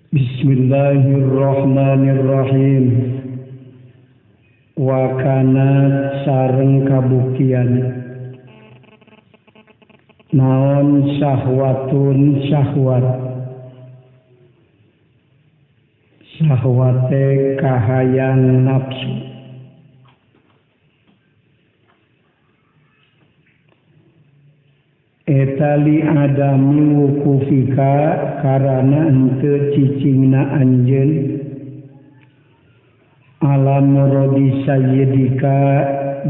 Bismillahirrahmanirrahim. Wa kana sareng kabuktian naon syahwatun syahwat syahwate kahayang nafsu etali adami wukufika karana henteu cicingna anjeun alam muradi sayyidika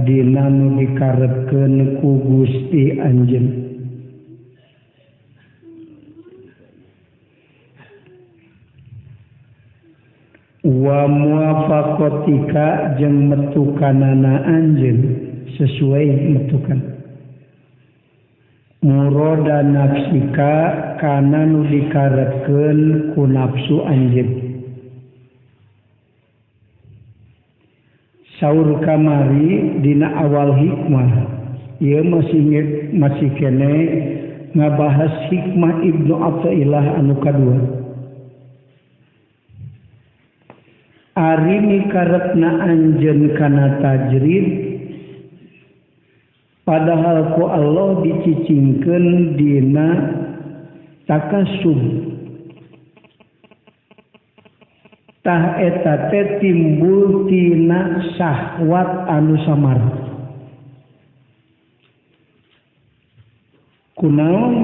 dina nu dikarepkeun ku Gusti anjeun. Wa muwafaqatika jeung metukanana anjeun sesuai metukan murada nafsika kana nu dikarepkeun ku nafsu anjeun. Saur kamari dina awal hikmah ieu masih kene ngabahas hikmah Ibnu Athaillah anu kadua. Ari mikarepna anjeun kana tajrid padahal ku Allah dicicingkeun dina takasub. Tah eta teh timbul tina syahwat anu samar. Kunaon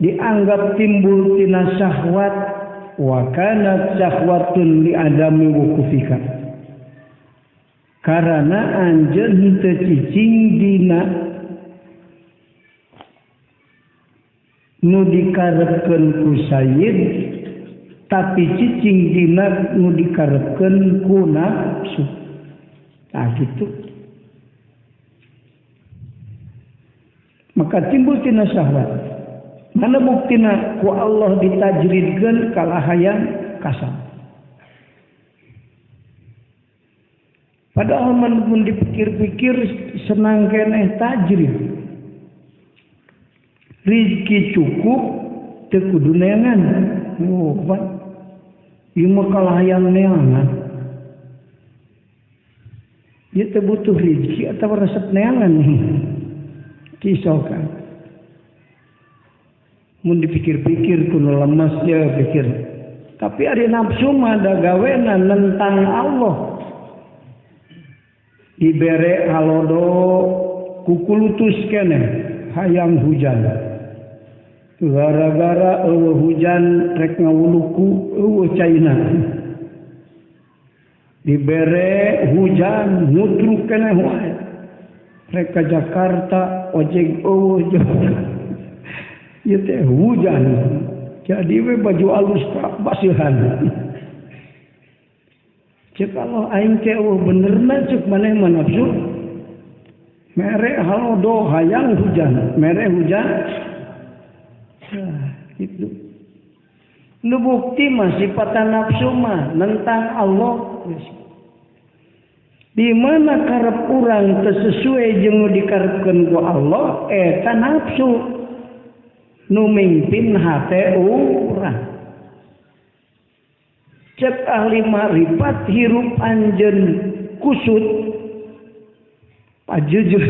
dianggap timbul tina syahwat wa kana syahwatun li adami wukufika. Karana anjeun henteu cicing dina nu dikarepkeun ku sayyid tapi cicing dina nu dikarepkeun ku nafsu. Nah gitu. Maka timbul tina syahwat. Mana buktina ku Allah ditajridkeun kalahayang kasar. Padahal mun dipikir-pikir senang keneh tajrid. Rizki cukup teu kudu neangan. Oh, Pak. Ieu mah kalahayang neangan. Ieu teh butuh rezeki atawa resep neangan nih. Kisokan. Mun dipikir-pikir kudu lemas ya pikir. Tapi ari nafsu mah da gawena nentang Allah. Dibere halodo kukulutus keneh hayang hujan. Gara-gara hujan rek ngawuluku caina. Dibere hujan mutruk keneh wae. Rek ka Jakarta ojek ieu teh hujan. Jadi we baju alus basihan. Cek Allah aing teh benerna cek maneh nafsu. Mere halodo hayang hujan, mere hujan. Itu. Nu bukti mah sifat nafsu mah nentang Allah. Di mana karep urang teu sesuai jeung nu dikarepkeun ku Allah eta nafsu nu mimpin hate urang. Cek ahli marifat hirup anjeun kusut pajejeut.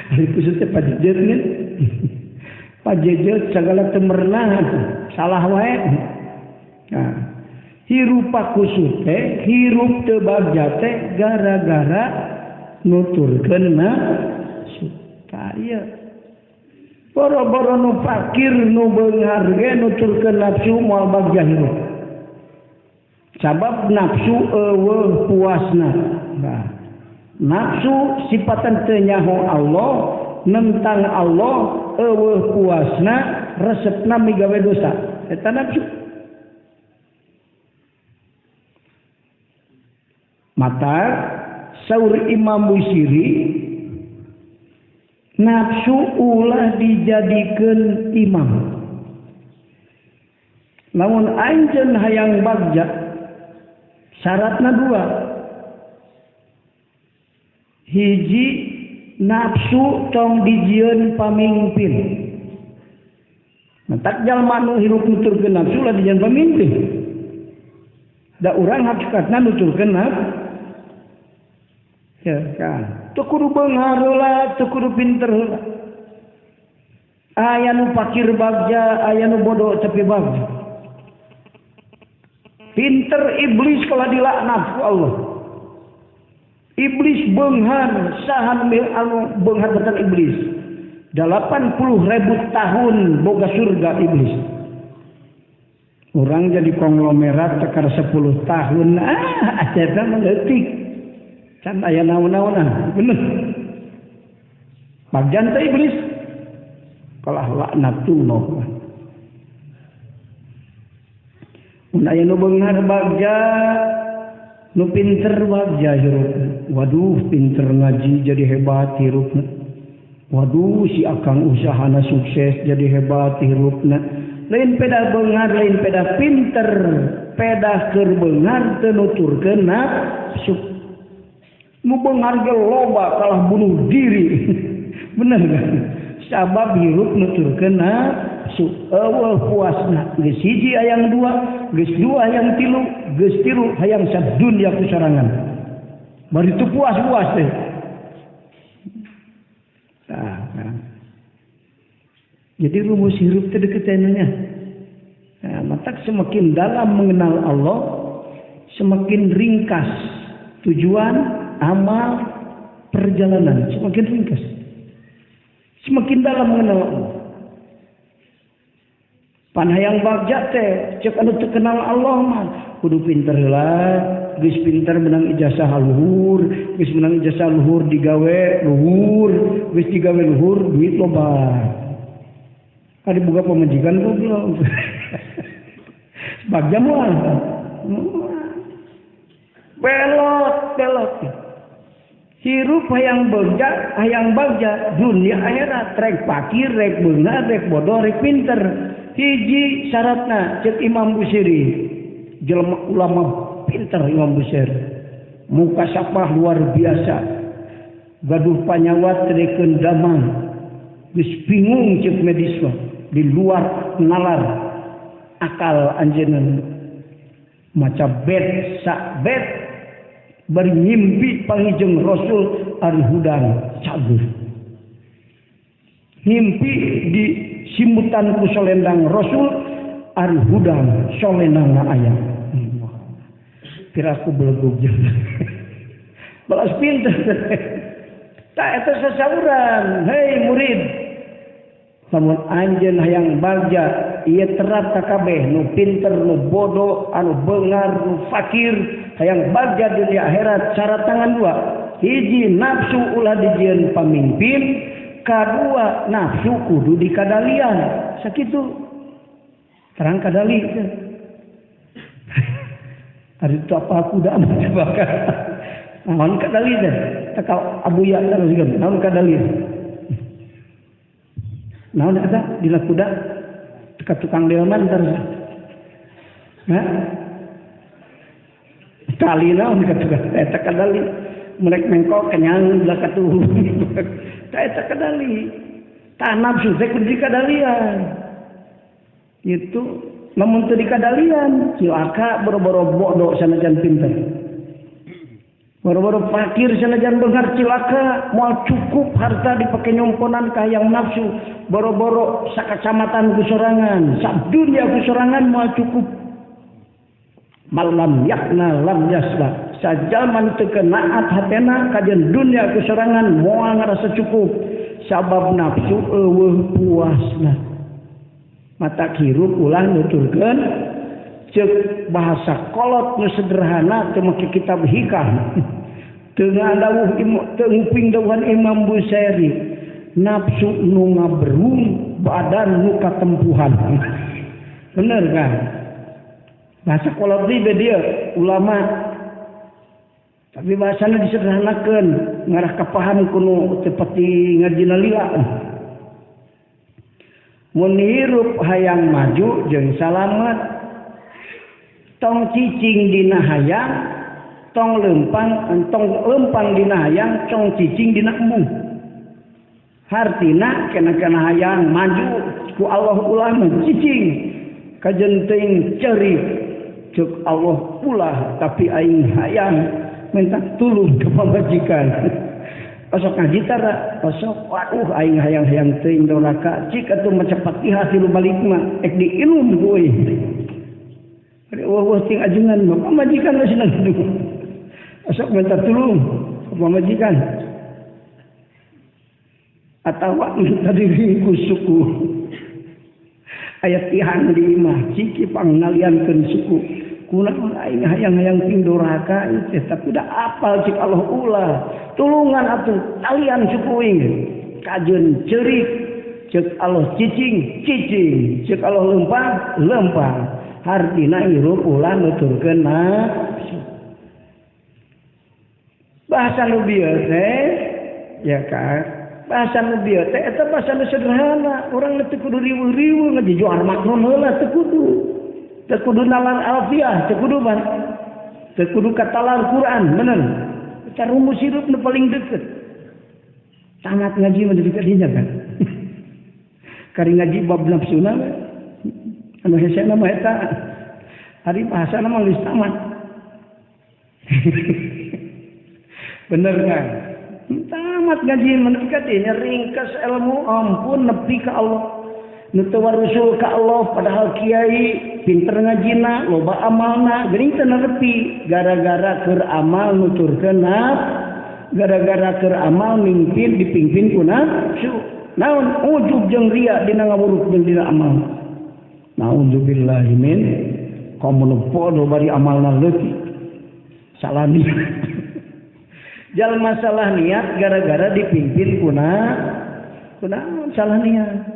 Ahli kusut teh pajejeut nih. Pajejeut segala temerna salah wae. Nah, hirupa kusut teh hirup teu bagja teh gara-gara nuturkeun nafsu. Kaya boro-boro nu fakir nu beunghar ge nuturkeun nafsu moal bagja hirup. Sabab nafsu eueuh puasna. Nah, nafsu sifatan teu nyaho Allah, nentang Allah, eueuh puasna, resepna migawe dosa. Eta nafsu. Mata saur Imam Busiri nafsu ulah dijadikeun imam. Lamun anjeun hayang bagja syaratna dua. Hiji nafsu tong dijieun pamimpin. Mentak jalma nu hirup nuturkeun nafsu lah dijieun pamimpin. Da urang hakikatna nuturkeun nafsu. Ya kan. Teu kudu beunghar heula, teu kudu pinter heula. Aya nu fakir bagja, aya nu bodoh tapi bagja. Pinter iblis kalau dilaknat ku Allah. Iblis beunghar, sahan beunghar batan iblis. 80.000 tahun boga surga iblis. Orang jadi konglomerat tekar 10 tahun. Eta mah leutik. Can aya naon-naonan, bener. Bagjan teh iblis. Kalah laknatullah. Mun aya nu beunghar bagja, nu pinter bagja hirupna. Waduh, pinter ngaji jadi hebat hirupna. Waduh, si akang usahana sukses jadi hebat hirupna. Lain peda beunghar, lain peda pinter, peda keur beunghar teu nuturkeun nafsu. Nu beunghar ge loba kalah bunuh diri. Bener kan? Sabab hirup nuturkeun nafsu. Eueuh puasna. Geus hiji hayang dua, geus dua hayang tilu, geus tilu hayang sadunya kusarangan. Bari teu puas-puas teh. Jadi rumus hirup itu deketannya. Nah, maka semakin dalam mengenal Allah, semakin ringkas tujuan, amal, perjalanan. Semakin ringkas. Semakin dalam mengenal Allah. Panhayang bagja teh, cek anu teu kenal Allah mah, kudu pinter heula, geus pinter menang ijazah luhur, geus menang ijazah luhur digawe luhur, geus digawe luhur duit loba. Ada buka pemajikan kok belum. Bagja mual. Belot. Hirup hayang bagja dunia akhirat rek fakir, rek beunghar, rek bodoh, rek pinter. Hiji syaratna cek Imam Busiri. Jelema ulama pinter Imam Busiri. Muka sapah luar biasa. Gaduh panyawat terekeun damang. Geus bingung cek medis mah. Di luar nalar akal anjeunna maca bet sak bet bari ngimpi pangijeng Rasul ari hudang cagur ngimpi di simutan ku solendang Rasul ari hudang solendangna aya piraku belegug balas pinter tak eta sasauran hei murid lamun anjeun hayang bagja ieu terat ka kabeh nu pinter nu bodoh anu beunghar nu fakir hayang bagja dunia akhirat cara tangan dua hiji nafsu ulah dijieun pamimpin kadua nafsu kudu dikadalian sakitu terang kadali teh ari tu apa kuda mah bakal naon kadali teh tekal abuya terus juga naon kadali. Naon eta dina kuda teka tukang delman terus. Hah? Tali naon ka tukang eta kadali. Melek mengkok kenyang belah katuh. Ta eta kadali. Ta nafsu teh kudu dikadalian. Itu namun teu dikadalian, cilaka boro-boro bodoh sanajan pinter. Boro-boro fakir sanajan beunghar cilaka, moal cukup harta dipake nyomponan ka hayang nafsu. Boro-boro sakacamatan kusorangan, sak dunia kusorangan moal cukup. Malam yakna lam yasla. Sajalman teu kenaat hatena kajian dunia kusorangan moal ngarasa cukup. Sabab nafsu eueuh puasna. Mata hirup ulah nuturkeun cek bahasa kolot nu sederhana teu make kitab hikam. Teu ngadawuh teu nguping dawuhan Imam Busiri. Nafsu nu ngaberung, badan nu katempuhan. Bener kan? Bahasa kolot di dia ulama. Tapi bahasana disederhanakeun, ngarah ka paham kuno teu pati ngajina lila. Mun hirup hayang maju jeung salamet tong cicing dina hayang tong lempang dina hayang tong cicing dina embung hartina kena hayang maju ku Allah ulah cicing kajenting cerik cek Allah ulah tapi aing hayang minta tulung ke pamajikan osok ngaji tara osok waduh aing hayang-hayang teuing doraka cik atuh maca Fatihah tilu balik mah ek diilum ku euy wah ting ajengan mah pamajikan geus nangdu osok minta tulung ke pamajikan atawa minta diringkus suku ayat tihan di imah ciki pangnaliankeun suku kunaon aing hayang-hayang ting doraka teh tapi da apal cik Allah ulah tulungan atuh talian suku ing kajeun ceurik cek Allah cicing cek Allah lempang hartina irup ulah nuturkeun nafsu bahasa nu bieu teh ya kan bahasa nu bieu teh eta bahasa nu sederhana urang teu kudu riweuh-riweuh ngajujuar makna heula teu kudu nalar alfiah teu kudu katalar Quran bener cara rumus hidup nu paling deukeut tamat ngaji mah dekat dinya kan kari ngaji bab nafsuna anu hesena mah eta hari bahasa mah geus tamat bener kan tamat ngaji mendekat ini ringkas ilmu ampun nepi ka Allah nu teu warusul ka Allah padahal kiai pinter ngajina loba amalna geuning teu nepi gara-gara keur amal nuturkeun gara-gara keur amal mimpin dipingpin ku nafsu naon ujub jeung ria dina ngawuruk jeung dina amal naudzubillahi min qamun podo bari amalna leutik salami jalma salah niat gara-gara dipimpin kuna salah niat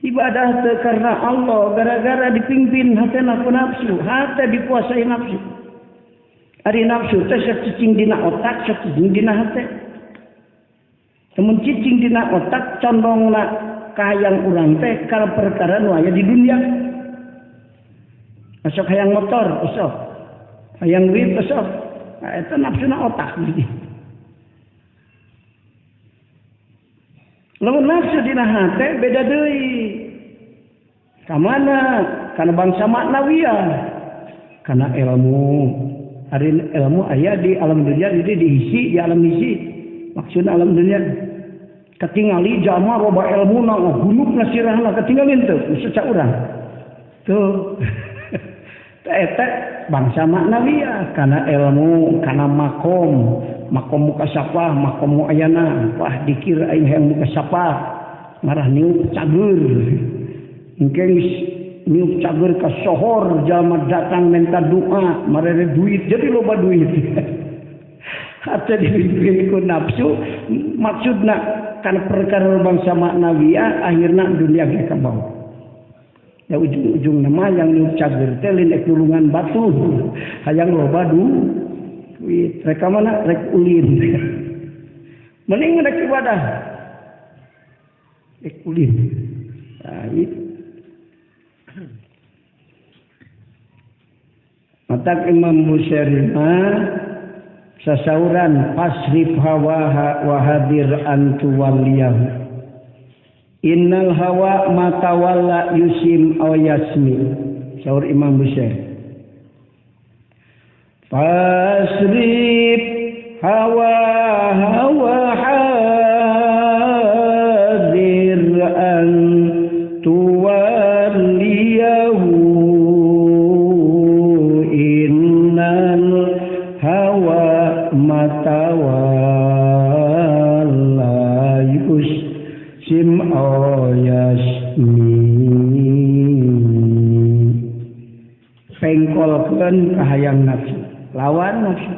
ibadah teu karena Allah gara-gara dipimpin hatena ku nafsu hate dikuasai nafsu ari nafsu teh sok cicing dina otak sok cicing dina hate temun cicing dina otak condongna ka hayang urang teh kal perkara nu aya di dunia sok hayang motor sok hayang duit sok eta nafsuna otak lamun nafsu dina hate beda deui ka mana kana bangsa maknawiyah kana ilmu ari ilmu aya di alam dunia jadi diisi di alam misi maksudna alam dunia katingali jama loba ilmuna gunukna sirahna katingalin teu seca urang tuh eta bangsa maknawiyah kana ilmu kana makom muka sapah makom ayana wah dikir aing hayang muka sapah ngarah niup cager engke niup cager ka sohor jalma datang minta doa marere duit jadi loba duit hate dipimpin ku nafsu maksudna kana perkara bangsa maknawiyah akhirna dunia ge ka bawah ya ujung-ujung nama yang niup cager teh lain ek dulungan batu hayang loba duit reka mana rek ulin mending rek ibadah rek ulin baik matak Imam Busiri sasauran pasrif hawaha wa hadir antu waliyahu innal hawa matawalla yusim aw yasmi saur Imam Busiri fasrif hawa hadir an tuwalliyahu innal hawa matawalla yusim aw yasmi pengkolkeun kahayang nafsu lawan nafsu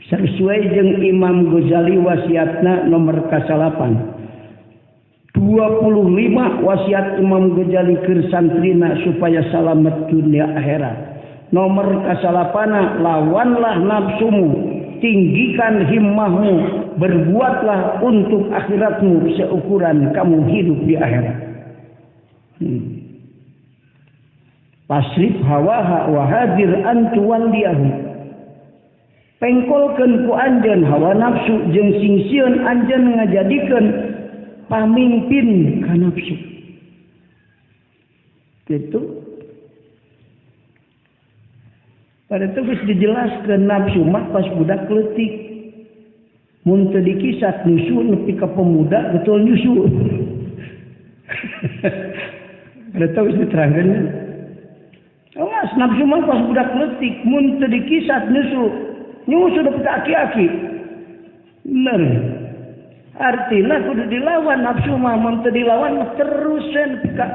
sesuai jeung Imam Ghazali wasiatna nomor kasalapan 25 wasiat Imam Ghazali keur santrina supaya salamet dunia akhirat nomor kasalapana lawanlah nafsumu tinggikan himmahmu berbuatlah untuk akhiratmu seukuran kamu hidup di akhirat pasrif hawaha wa hadir antu waldiyahu pengkolkeun ku anjeun hawa nafsu jeung singsieun anjeun ngajadikeun pamimpin ka nafsu. Gitu. Pada itu geus dijelaskeun nafsu mah pas budak leutik. Mun teu dikisat nyusu nepi ka pemuda betul nyusu. Pada itu geus diterangkeun. Awas nafsu mah pas budak leutik mun teu dikisat nyusu nepi ka aki-aki. Bener. Artinya kudu dilawan nafsu mah mun teu dilawan terus nepi ka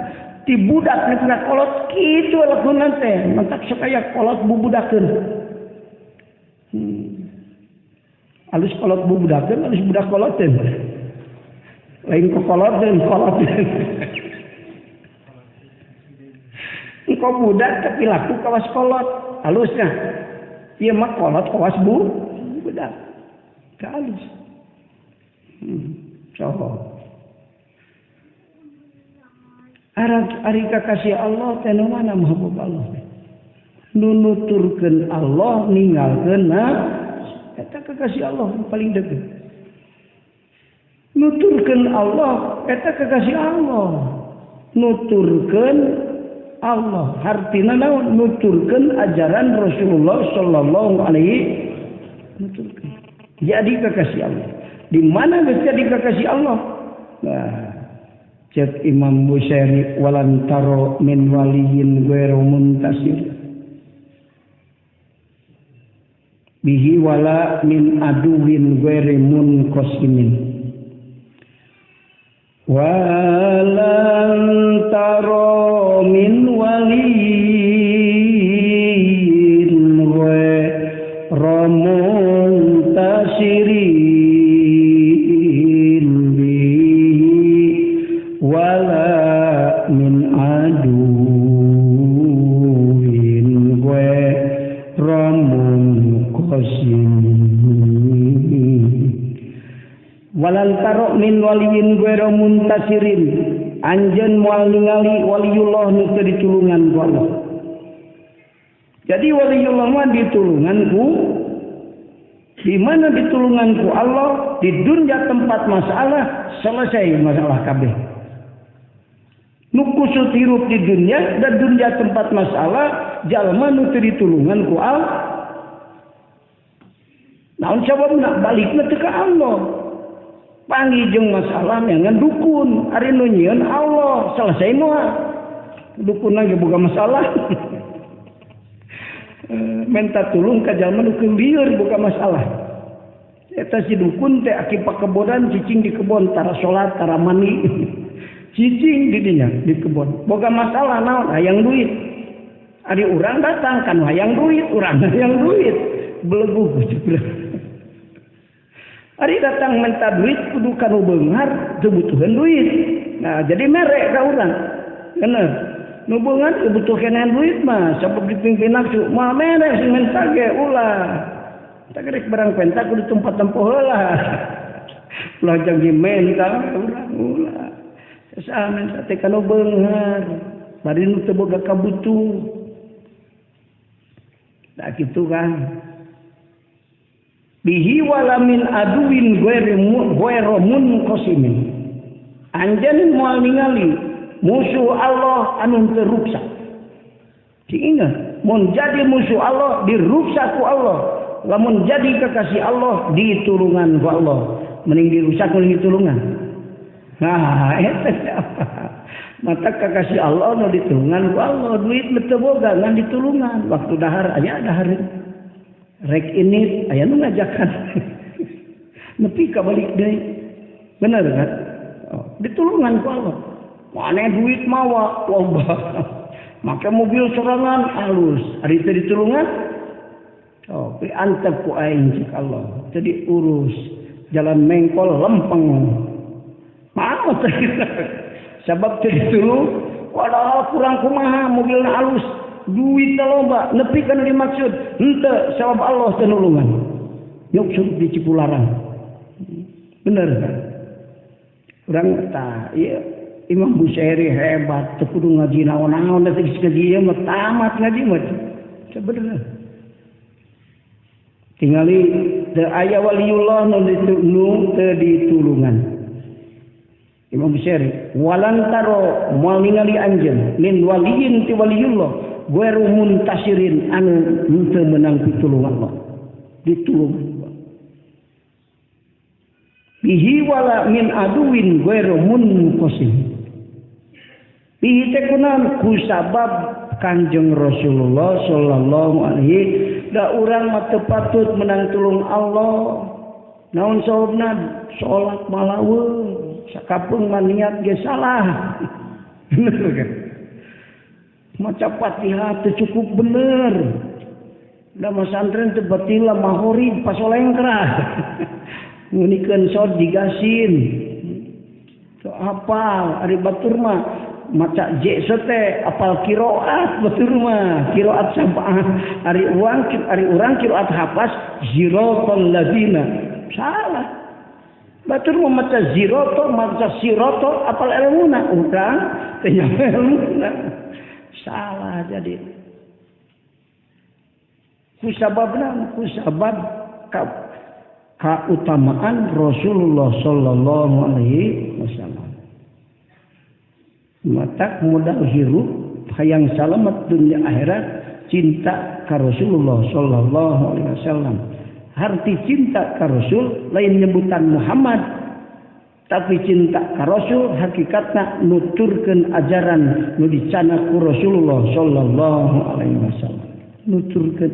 ti budak nepi ka kolot kitu lakunan teh mentak sakaya kolot bubudakeun. Alus kolot bubudakeun alus budak koloteun. Lain ko koloteun. Engko budak tapi laku kawas kolot halusnya. Ieu mah kolot kawas budak. Ka halus. Soho. Ari kakasih Allah teh nu mana mahbub Allah. Nu nuturkeun Allah ninggalkeun eta kakasih Allah paling deukeut. Nuturkeun Allah eta kakasih Allah. Nuturkeun Allah hartina naon nuturkeun ajaran Rasulullah sallallahu alaihi nuturkeun. Jadi kakasih Allah. Di mana geus jadi kakasih Allah? Nah, cek Imam Busiri walan taro min waliyin ghairu muntasir bihi wala min aduwin ghairu munqasimin walan taro min waliyin ghairu muntasirin wala min aduwin ghairu walal taro min waliyin ghairu muntasirin anjeun moal ningali waliullah nu teu ditulungan ku Allah. Jadi waliullah mah ditulungan ku di mana ditulungan ku Allah di dunia tempat masalah selesai masalah kabeh. Nu kusut hirup di dunia dan dunia tempat masalah jalma nu teu ditulungan ku Allah. Naon sababna balikna teu ka Allah. Panggijeng masalah dengan dukun, ari nu nyieun Allah, selesai moal. Dukun lagi boga masalah. Minta tulung ka jalma nu lieur boga masalah. Eta si dukun teh aki pakebodan cicing di kebon tara salat tara mandi. Cicing di dinya di kebon. Boga masalah naon hayang duit. Ari urang datang kan hayang duit, urang hayang duit. Belegu jebrah. Ari datang minta duit kudu kanu beungar teu butuhan duit. Nah, jadi merek ka urang. Bener. Nu beungar teu butuh kenaan duit mah, sabab dipimpin nafsu. Mah merek sing minta ge ulah. Tak gerek barang penta kudu tempat tempoh heula. Ulah jang mental urang ulah. Saha minta teh kanu beungar. Bari nu teu boga kabutuh. Tak kitu kan. Bihi wala min aduwin ghairu munqasimin. Anjeun moal ningali musuh Allah anu teu ruksa. Diingat, mun jadi musuh Allah diruksa ku Allah. Lamun jadi kekasih Allah ditulungan ku Allah. Mending dirusak mending ditulungan. Nah, eta apa? Mata kekasih Allah nu ditulungan ku Allah, duit teu boga ngan ditulungan. Waktu dahar aya dahar. Rek ini aya nu ngajakan. Nepi ka balik deui. Bener kan? Oh, ditulungan ku Allah. Mane duit mawa loba. Make mobil sorangan alus. Ari teu ditulungan. Oh, pi antep ku aing cik Allah. Jadi urus jalan mengkol lempeng. Maot sabab teu ditulung padahal kurang kumaha mobilna alus. Duit loba nepi kana dimaksud henteu sabab Allah teu nulungan. Nyuk suruh di Cipularang. Bener kan? Urang tah ieu Imam Busiri hebat teu kudu ngaji naon-naon da geus ngaji ieu mah tamat ngaji mah. Sebenarnya tingali teu aya waliullah nu teu ditulungan. Imam Bukhari walantaro moal ningali anjeun min waliyin ti waliyullah gueru muntasirin anu henteu menang pitulung Allah ditulung bihi wala min aduwin gueru munqasim bihi teh kunaon ku sabab Kanjeng Rasulullah sallallahu alaihi da urang mah teu patut menang tulung Allah naon sababna salat malaweung sakapeung niat ge salah. Bener kan? Maca Fatihah teu cukup bener. Da masantren teu batila mahori pasolengkrah. Ngunikeun saud digasin. Teu apal ari batur mah maca je teh apal qiraat batur mah qiraat sab'ah ari urang qiraat hafaz ziratal ladzina salah. Batur mau maca ziroto, maca siroto, apal ilmuna, udang, tanya ilmuna, salah jadi. Kusabab keutamaan Rasulullah Sallallahu Alaihi Wasallam. Matak modal hirup, hayang selamat dunia akhirat, cinta ke Rasulullah Sallallahu Alaihi Wasallam. Arti cinta ka Rasul lain nyebutan Muhammad tapi cinta ka Rasul hakikatna nuturkeun ajaran nu dicana ku Rasulullah sallallahu alaihi wasallam nuturkeun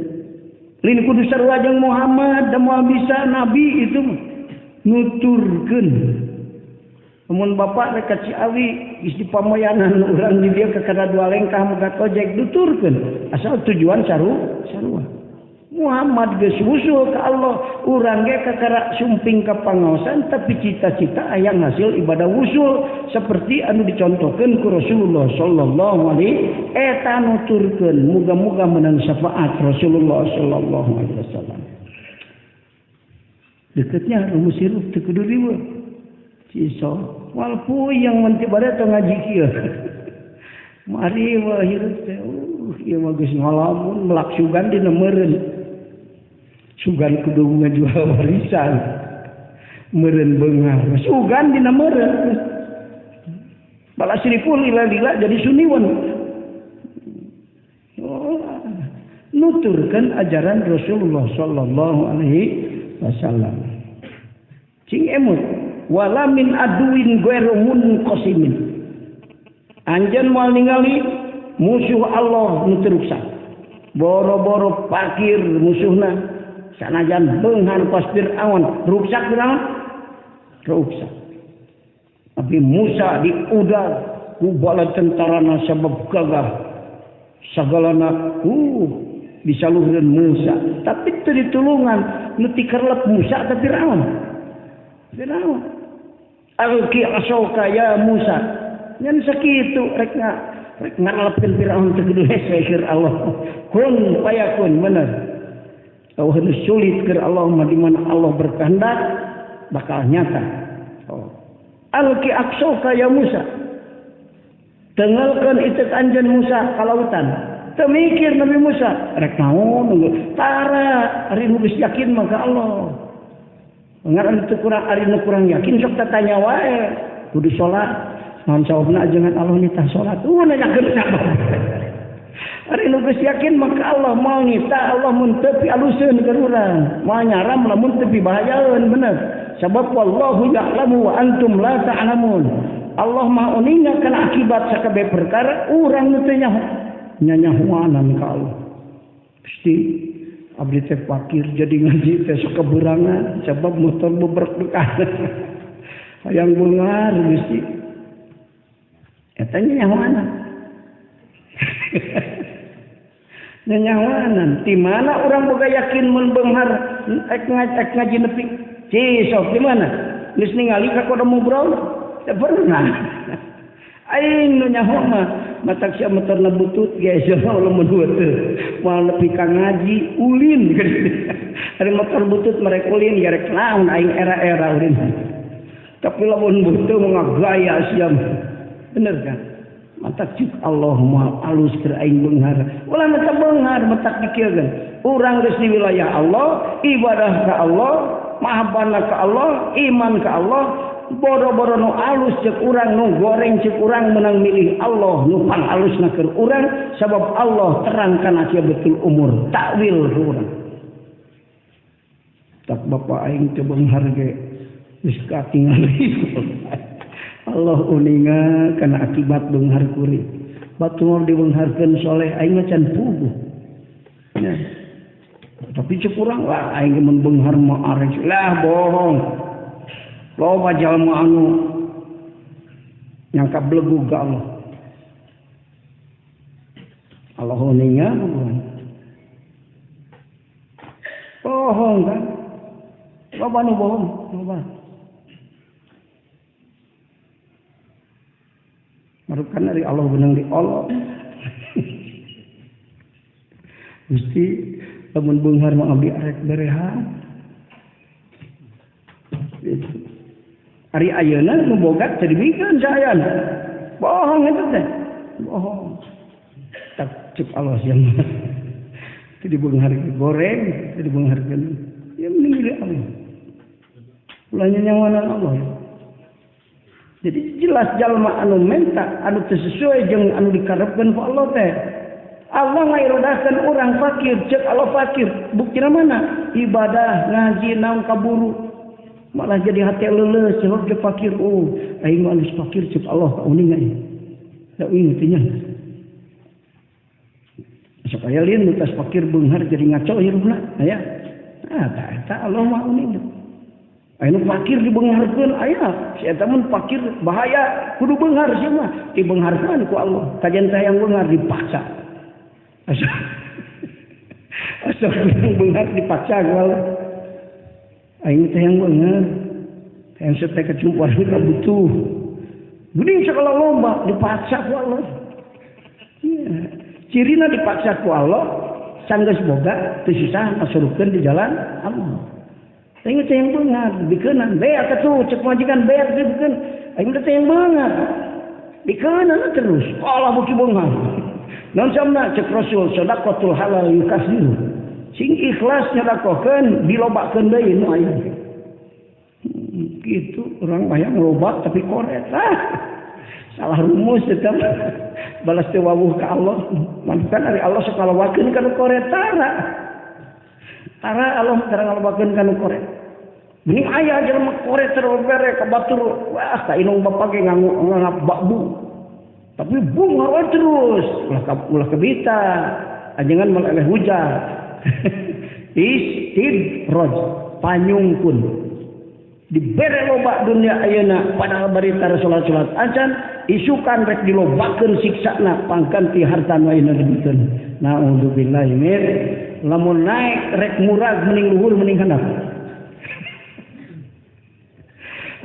lain kudu sarua jeung Muhammad da moal bisa nabi itu nuturkeun mun bapak rek ka Ciawi geus dipamoyanan urang di dieu ka kana dua lengkah muga ojek nuturkeun asal tujuan sarua Muhammad geus usul ka Allah urang ge kakara sumping ka pangaosan tapi cita-cita aya hasil ibadah usul seperti anu dicontohkeun ku Rasulullah sallallahu alaihi eta nuturkeun muga-muga menang syafaat Rasulullah sallallahu alaihi wasallam deketnya rumus hirup teu kudu riweuh ciso wal puyeng mun teu bade teu ngaji kieu mari wa hirup teh ieu mah geus ngalamun melaksugan dina meureun sugan kudu ngajual warisan meureun beungar sugan dina meureun bala siripul lila jadi suniwan nuturkeun ajaran Rasulullah sallallahu alaihi wasallam cing emut wala min aduin ghairu munqasimin anjeun moal ningali musuh Allah nu teruksa boro-boro pakir musuhna sanajan beungan pas Fir'aun ruksak Fir'aun ruksak tapi Musa diudar ku bala tentarana sabab gagah sagalana disaluhkeun Musa tapi teu ditulungan nu tikerlep Musa teh Fir'aun alqi asauka ya Musa ngan sakitu rek ngalepkeun Fir'aun teh kudu hese Allah kun payakun bener kalau harus sulit ke Allah di mana Allah berkehendak bakal nyata. Alki aksoka ya Musa. Tengalkan itu anjeun Musa ka lautan. Teu mikir Nabi Musa, rek naon tara ari nu geus yakin mah ka Allah. Ngaran teu kurang ari nu kurang yakin sok tanya wae. Kudu salat. Naon sawabna ajengan Allah nitah salat. Nanyakeun sabab. Ari nu geus yakin maka Allah mau nyipta Allah mun teu pialuseun ka urang moal nyaram lamun teu pibahayaeun bener sabab wallahu ya'lamu wa antum la ta'lamun Allah mah uninga kana akibat sakabeh perkara urang nu teu nyanyahuanan ka Allah pasti abdi teh fakir jadi ngaji teh sok keburangan sabab motor berkah hayang beungar Gusti eta nyanyahuanan nyanyawanan di mana orang boga yakin mun beunghar ek ngaji nepi cisok di mana geus ningali ka kodo ngobrol teu pernah aing nu nyaho mah matak sia motorna butut ge sia lamun teu moal nepi ka ngaji ulin ari motor butut merek ulin garek naon aing era-era ulin tapi lamun butuh ngagaya sia bener kan matak cik Allah moal alus keur aing beunghar ulah mata beunghar matak dikieun urang geus di wilayah Allah ibadah ka Allah mahabbana ka Allah iman ka Allah boro-boro nu alus cek urang, nu goreng cek urang menang milih Allah, nu pang alusna keur urang sabab Allah terangkan aja betul umur takwil urang. Tak bapak aing teu beunghar ge geus katingali. Allah uninga kana akibat beunghar kuring. Batur dibeungharkeun soleh aing mah can puguh. Ya. Tapi cek urang lah aing mun beunghar mah arek lah bohong. Loba jalma anu nyangka belegu ka Allah. Allah uninga bohong kan? Loba nu bohong, loba. Marukan dari Allah benang diolok. Gusti lamun beunghar mah abdi arek berehan. Ari ayeuna nu boga teu dibikeun sayan. Bohong eta teh. Bohong. Tak cek Allah yang teu dibeunghar goreng, teu dibeungharkeun. Ya mending Allah. Ulanya nyawanan Allah. Jadi jelas jalma anu menta anu teu sesuai jeung anu dikarepkeun ku Allah teh. Allah ngairodakeun urang fakir, cek Allah fakir. Buktina mana? Ibadah, ngaji, naon kaburu. Malah jadi hati leuleus sebab ge fakir. Oh, aing mah geus fakir cek Allah uning aing. Da uing teh nya. Supaya lieu nu tas fakir beunghar jadi ngaco hirupna, aya. Eta Allah mah uning. Anu fakir dibeungharkeun aya, si eta mun fakir bahaya kudu beunghar sia mah dibeungharkeun ku Allah. Kajian teh yang beunghar dipaksa. Asal beunghar dipaksa ku Allah. Aing teh yang beunghar. Yang seteh kecumpuan ka butuh. Geuning sakala lomba dipaksa ku Allah. Iya. Cirina dipaksa ku Allah, sanggeus boga teu susah masurukeun di jalan Allah. Aing teh yang beunghar, dikeunan beak atuh cek majikan beak dikeun. Aing teh yang beunghar. Dikeunan terus. Allah beuki beunghar. Naon samna cek Rasul sedaqatul halal yukasiru. Sing ikhlas nyadakokeun dilobakeun deui nu aya. Gitu urang aya ngeloba tapi koret. Salah rumus eta balas teu wawuh ka Allah. Mantan ari Allah sok ngalobakeun kana koret tara. Tara Allah terang ngalobakeun kana koret. Ini ayah jelema koret terus bere ka batur. Wah, ka inung bapak ge ngangap bakbu. Tapi bunga terus. Ulah kebita. Ajengan meleleh hujan. Istidraj panyungkun. Dibere loba dunia ayeuna padahal bari tara salat-salat acan isukan rek dilobakeun siksana pangkan ti harta nu ayeuna dibikeun. Naudzubillahi min lamun naik rek murag mending luhur mending handap.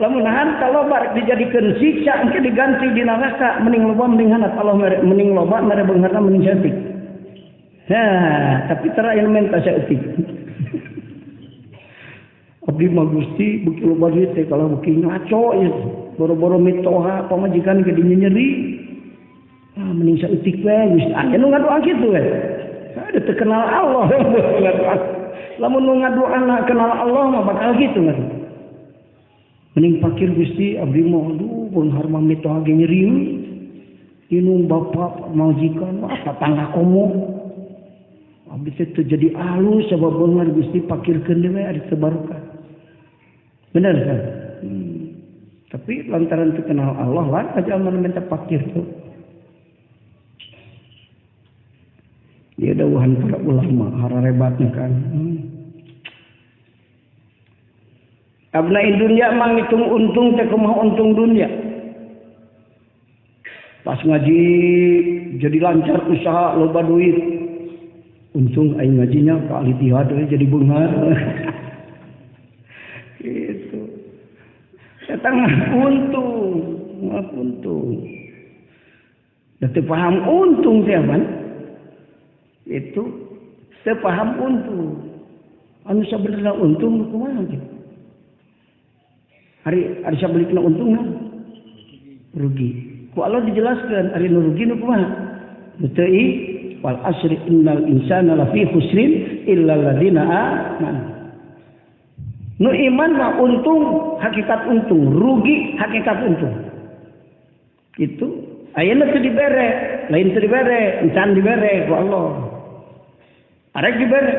Lamun harta loba rek dijadikeun siksa engke diganti di neraka mending loba mending handap Allah mending loba mere beungharna mending cantik. Tapi tara ilmu ta saeutik. Abdi mah Gusti beuki loba duit teh kalau beuki ngaco ya. Boro-boro mitoha pamajikan ge nyeri. Mending saeutik we Gusti. Anu ngadoa kitu we. Ada terkenal Allah. Lamun nu ngadoa kenal Allah mah bakal kitu ngadoa. Mending fakir Gusti abdi mah aduh beunghar mah mitoha ge nyeri. Inung bapak majikan mah tetangga komo. Abdi teh teu jadi alus sabab beunghar Gusti fakirkeun deui ari teu barokah. Bener kan? Tapi lantaran teu kenal Allah lah aja mun minta fakir tuh. Dia dawuhan para ulama hararebatna kan. Abna dunia mang ngitung untung teh kumaha untung dunia. Pas ngaji jadi lancar usaha loba duit. Untung aing ngajinya ka ahli jihad jadi beunghar. Gitu. Eta untung. Da teu paham untung teh ban. Itu teu paham untung. Anu sabenerna untung kumaha kitu? Hari sabelikna untungna rugi. Ku Allah dijelaskan ari nu rugi nu kumaha? Beuteuy wal asri innal insana lafi khusrin illa alladziina aamanu. Nu iman mah untung hakikat untung, rugi hakikat untung. Gitu. Ayeuna teu dibere, lain teu dibere, encan dibere ku Allah. Arek dibere,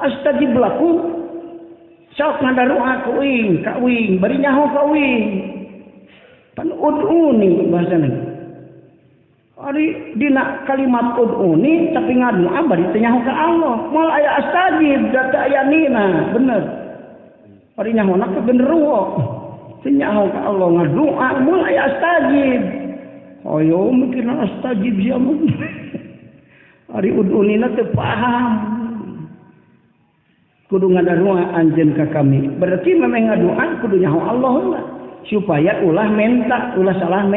astajib lakum. Sok ngadaroa ku uing, bari nyaho ka uing. Pan ud'uni bahasana. Ari dina kalimat ud'uni tapi ngadoa bari teu nyaho ka Allah. Moal aya astajib data aya nina, bener. Ari nyahona ke bener wo. Teu nyaho ka Allah ngadoa moal aya astajib. Ayo mikirna astajib sia mah. Ari ud'unina teu paham. Kudu ngadaroa anjeun ka kami. Berarti memang ngadoa kudu nyaho Allah lah. Supaya ulah menta, ulah salah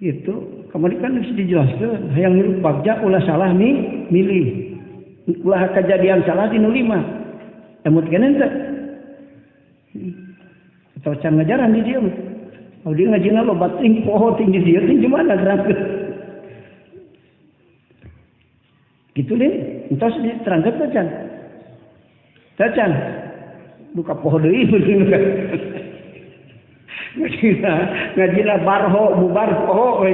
gitu. Kemudian kan bisa dijelaskan hayang niru bagja ulah salah milih. Ulah kejadian salah di nu 5. Emut kene teh. Atau can ngajaran di dia. Kalau dia ngajina loba ting poho ting di dia ting gimana terangkeun. Gitu deh. Entos diterangkeun teh can. Teh can. Buka poho deui bener kan. Ngajina barho bubar poho we.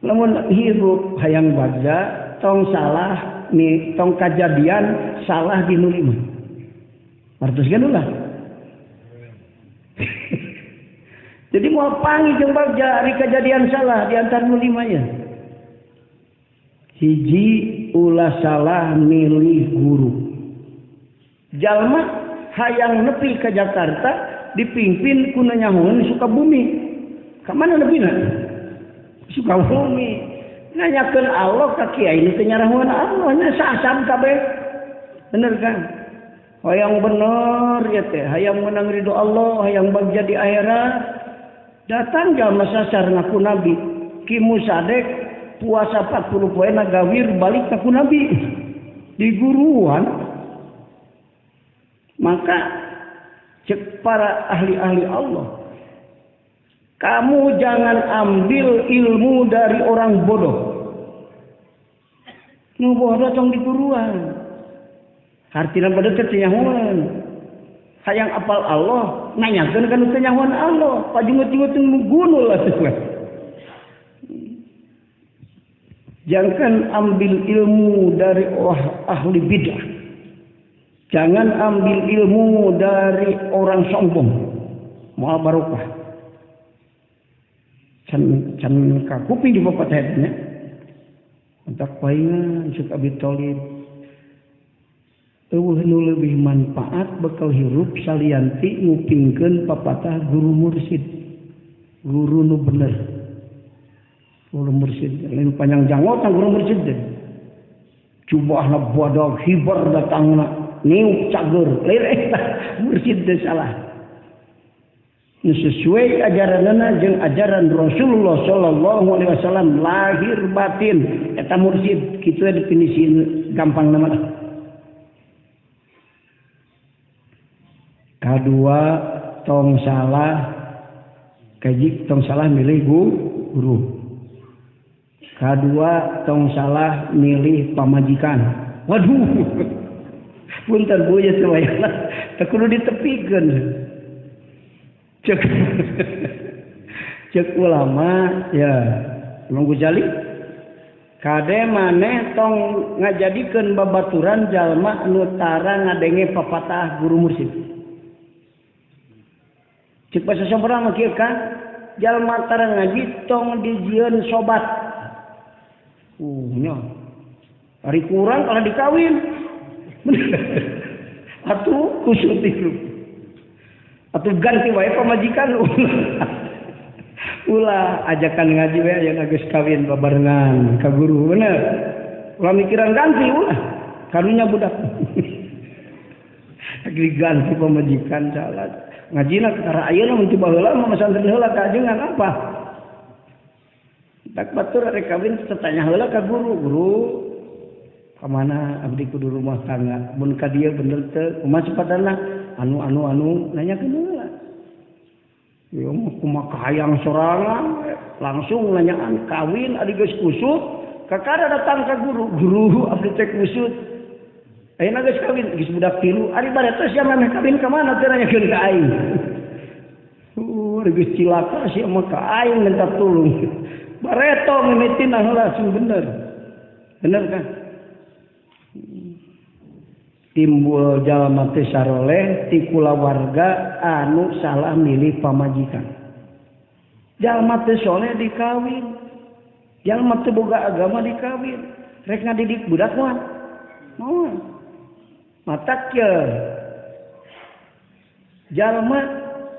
Lamun hirup hayang bagja tong salah ni tong kajadian salah di nu 5. Artoskeun ulah. Jadi mau pangi jeung bagja ari kajadian salah di antara nu 5 ya. Hiji ulah salah milih guru. Jalma hayang nepi ke Jakarta dipimpin ku nyahoeun Sukabumi. Ka mana nepina? Sukabumi. Nanyakeun Allah ka kiai nu teu nyarahoeun Allah nya sasam kabeh. Bener kan? Hayang bener ya teh, hayang menang ridho Allah, hayang bagja di akhirat. Datang jalma sasar ngaku nabi. Ki Musadek puasa 40 poe gawir balik ke Nabi di guruan. Maka cek para ahli-ahli Allah, kamu jangan ambil ilmu dari orang bodoh. Nu bodoh tong di guruan. Hartina pada teu nyahoeun. Hayang apal Allah, nanyakeun kana teu nyahoeun Allah, pajungut-jungut gunul atuh. Jangan ambil ilmu dari ahli bid'ah. Jangan ambil ilmu dari orang sombong. Moal barokah. Can kakuping di bapak tanya. Entak paingan suka bitolib. Eueuh nu leuwih manfaat bekal hirup salianti ngupingkeun papatah guru mursid. Guru nu bener. Guru mursid lain panjang janggot guru mursid deh. Cubahna bodoh hibar datangna niup cager lain eta mursid teh salah. Nu sesuai ajaranna jeung ajaran Rasulullah sallallahu alaihi wasallam lahir batin eta mursid kitu definisi gampang nama. Kadua tong salah kaji tong salah milih guru. Kadua tong salah milih pamajikan. Waduh. Punten Bu ya semuanya. Teu kudu ditepikeun. Cek ulama ya Imam Ghazali kade maneh tong ngajadikeun babaturan jalma anu tara ngadenge papatah guru mursid. Cek basa sampurna mah kieu kan jalma tara ngaji tong dijieun sobat. Nya. Ari kurang kalau dikawin. Atuh kusut itu. Atuh ganti wae pamajikan ulah ajakan ngaji we aya geus kawin babarengan ka guru bener. Ulah mikiran ganti ulah karunya budak. Ganti pamajikan salat. Ngajina ketara ayeuna mun coba heula mah masantren heula ka ajengan apa? Tak batur arek kawin tanya heula ka guru. Ka mana abdi kudu rumah tangga. Mun ka dieu bener teu kumaha sepadana anu nanyakeun heula. Ya mah kumaha hayang sorangan langsung nanyaan kawin adi geus kusut Kakara datang ke guru abdi tek wusud. Ayeuna geus kawin, geus budak 3. Ari baretos sia mah kawin ka mana teh nanyakeun ka aing. Geus cilaka sia mah ka aing minta tulung. Bareto mimitina heula sing bener. Bener kan? Timbul jalma teh saroleh ti kulawarga anu salah milih pamajikan. Jalma teh soleh dikawin. Jalma teh boga agama dikawin. Rek ngadidik budak mah. Moal. Matak ye. Jalma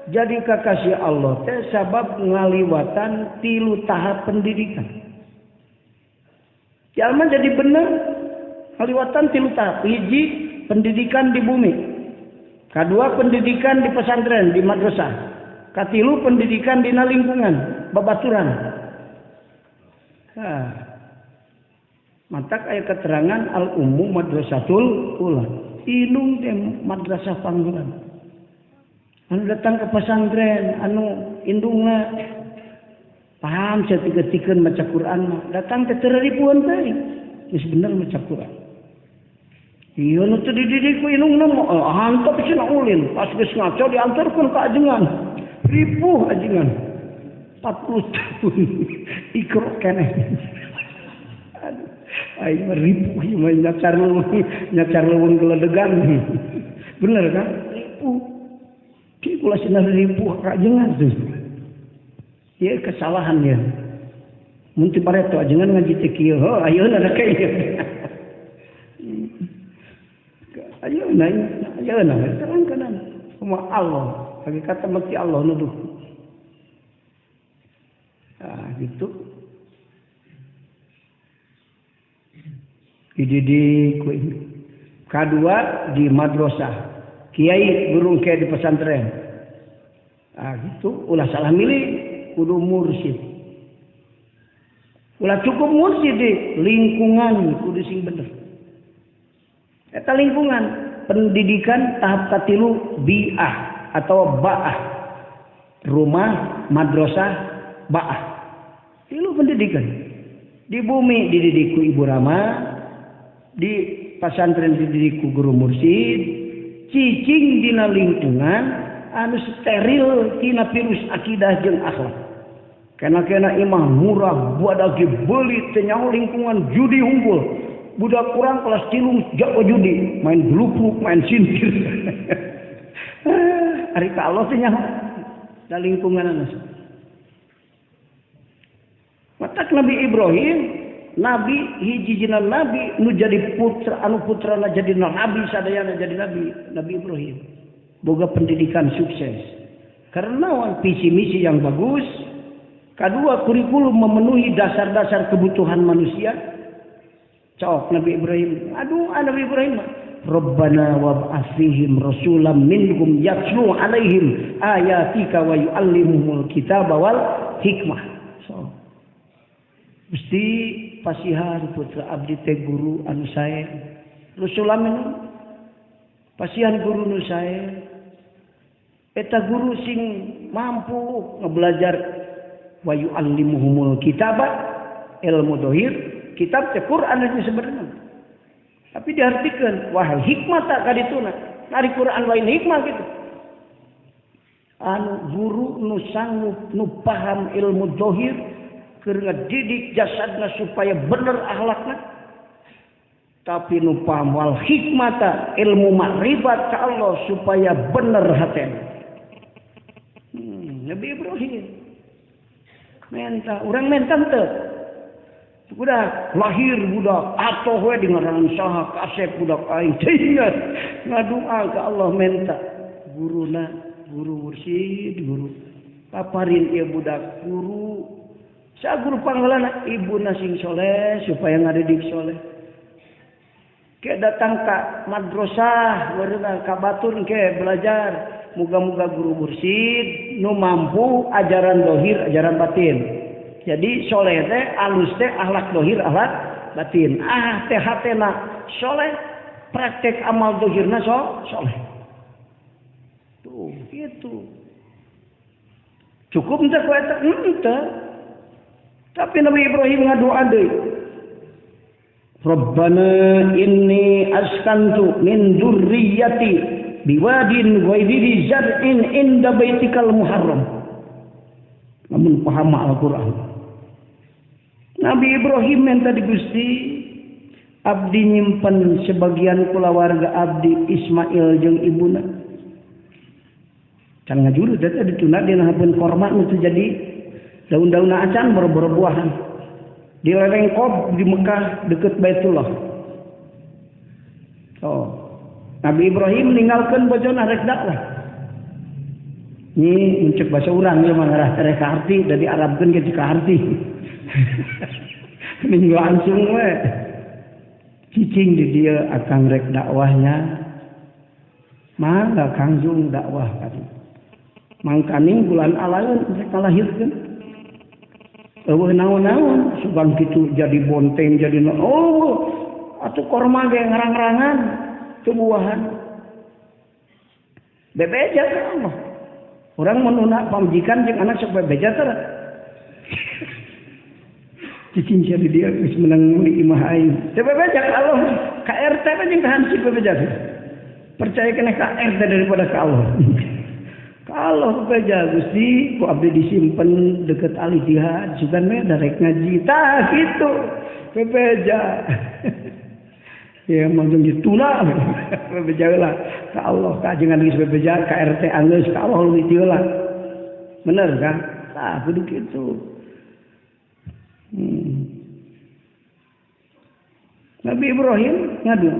jadi kakasih Allah teh sabab ngaliwatan 3 tahap pendidikan. Jalma jadi bener ngaliwatan 3 tahap. Hiji pendidikan di bumi. Kedua pendidikan di pesantren, di madrasah. Katilu pendidikan di lingkungan, babaturan. Nah, matak aya keterangan al-ummu madrasatul ula. Ilung teh madrasah panggilan. Anu datang ke pesantren, anu indungna paham saeutik-eutikeun maca Quran mah. Datang teh teu ribuan teh. Geus bener maca Quran. Iya nu teu dididik ku indungna mah hantep cenah ulin. Pas geus ngaco diantarkeun ka ajengan. Ripuh ajengan. 40 tahun ikro keneh. Aduh, aing mah ripuh ieu mah nyacar leuweung geledegan. Bener kan? Ripuh. Ki kula cenah ripuh ka ajengan tuh. Ieu kesalahan ya. Mun teu bareto ajengan ngaji teh kieu, heuh ayeuna da kieu. Ayeuna terangkeun kumaha Allah, hakikat mesti Allah nuduh. Nah, gitu. Dididik ini. Kedua di madrasah. Kiai guru kiai di pesantren. Nah, gitu. Ulah salah milih kudu mursyid. Ulah cukup mursyid di lingkungan kudu sing bener. Eta lingkungan pendidikan tahap katilu bi'ah atau ba'ah. Rumah, madrasah, ba'ah. Tilu pendidikan. Di bumi dididik ku ibu Rama, di pesantren dididik ku guru mursyid, cicing dina lingkungan anu steril tina virus akidah jeung akhlak. Kena imah murah budak dibeli teh nyaho lingkungan judi unggul. Budak kurang kelas 3 jago judi, main glupuk, main sintir. Ari ka Allah teh nyaho da lingkungan anu. Matak Nabi Ibrahim, Nabi hiji-hijina Nabi nu jadi putra anu putrana jadi nabi sadayana jadi Nabi Ibrahim. Boga pendidikan sukses. Karena visi misi yang bagus. Kedua kurikulum memenuhi dasar-dasar kebutuhan manusia. Cok Nabi Ibrahim. Aduh Nabi Ibrahim. Rabbana wab'ats fihim rasulam minhum yatlu alaihim ayatika wa yu'allimuhumul kitaba wal hikmah. So. Mesti pasihan putra abdi teh guru anu sae. Rasulam ini pasihan guru nu sae. Eta guru sing mampu ngebelajar wa yu'allimuhumul kitaba ilmu dohir kitab teh Quran itu sebenarnya. Tapi diartikeun wahal hikmah tak kadituna. Ari Quran lain hikmah gitu. Anu guru nu sanggup nu paham ilmu dohir keur ngadidik jasadna supaya bener akhlakna. Tapi nu paham wal hikmata ilmu makrifat ka Allah supaya bener hatena. Nabi Ibrahim menta, urang menta teu. Budak lahir budak atoh we di ngarangan saha kasep budak aing teh ngadua ka Allah menta guruna guru mursyid guru paparin ieu budak guru sa guru panggilana ibuna sing soleh supaya ngadidik soleh. Ke datang ka madrasah weurna ka batur ke belajar muga-muga guru mursyid nu mampu ajaran dohir ajaran batin. Jadi soleh teh alus teh akhlak dohir akhlak batin. Teh hatena soleh praktek amal dohirna soleh. Tuh gitu. Cukup ente ku eta? Ente. Tapi Nabi Ibrahim ngadoa deui. Rabbana inni askantu min dzurriyyati biwadin ghairi zar'in inda baitikal muharram. Namun paham Al-Qur'an. Nabi Ibrahim minta di Gusti abdi nyimpen sebagian kulawarga abdi Ismail jeung ibuna. Can ngajuru teh dituna dina hapeun korma itu jadi daun-daun acan berbuah-buahan. Di lereng Qob di Mekah dekat Baitullah. Oh, Nabi Ibrahim meninggalkan bojona rek dakwah. Ini mencek bahasa urang ya mangarah terek arti dari Arabkeun ke ka arti. Minggu langsung we. Cicing di dia akang rek dakwahnya. Mangga kangjung dakwah kan. Mangkaning bulan alaeun rek kalahirkeun. Naon-naon sugan kitu jadi bonteng jadi atuh korma ge ngarang-ngarangan teu buahan bebeja ka Allah urang menuna pamajikan jeung anak sok bebeja teh cicing jadi dia geus menang di imah aing teu bebeja ka Allah ka RT mah jeung hansip bebeja percaya kena ka RT daripada ka Allah. Kalau beja Gusti ku abdi disimpen deket ali jihad sugan we darek ngaji tah kitu bebeja. Ya manggung dituna bebeja lah ka Allah ka jangan geus bebeja ka RT anggeus ka Allah leuwih teu lah. Bener kan? Tah kudu kitu. Nabi Ibrahim ngadu.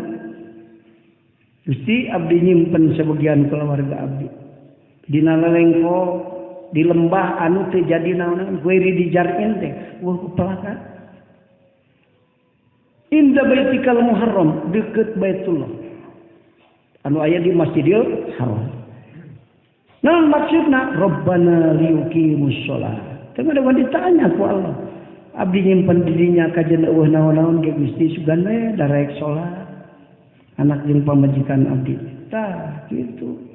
Gusti abdi nyimpen sebagian keluarga abdi. Dina lalengko di lembah anu teu jadi naon gueri di jar'in teh wah pelaka inda baitikal muharram deket Baitullah anu aya di Masjidil Haram. Nah maksudna Rabbana liyuqimus shalah teu ada ditanya ku Allah abdi nyimpen dirinya kajen eueuh naon-naon ge Gusti sugan we darek salat anak jeung pamajikan abdi tah kitu.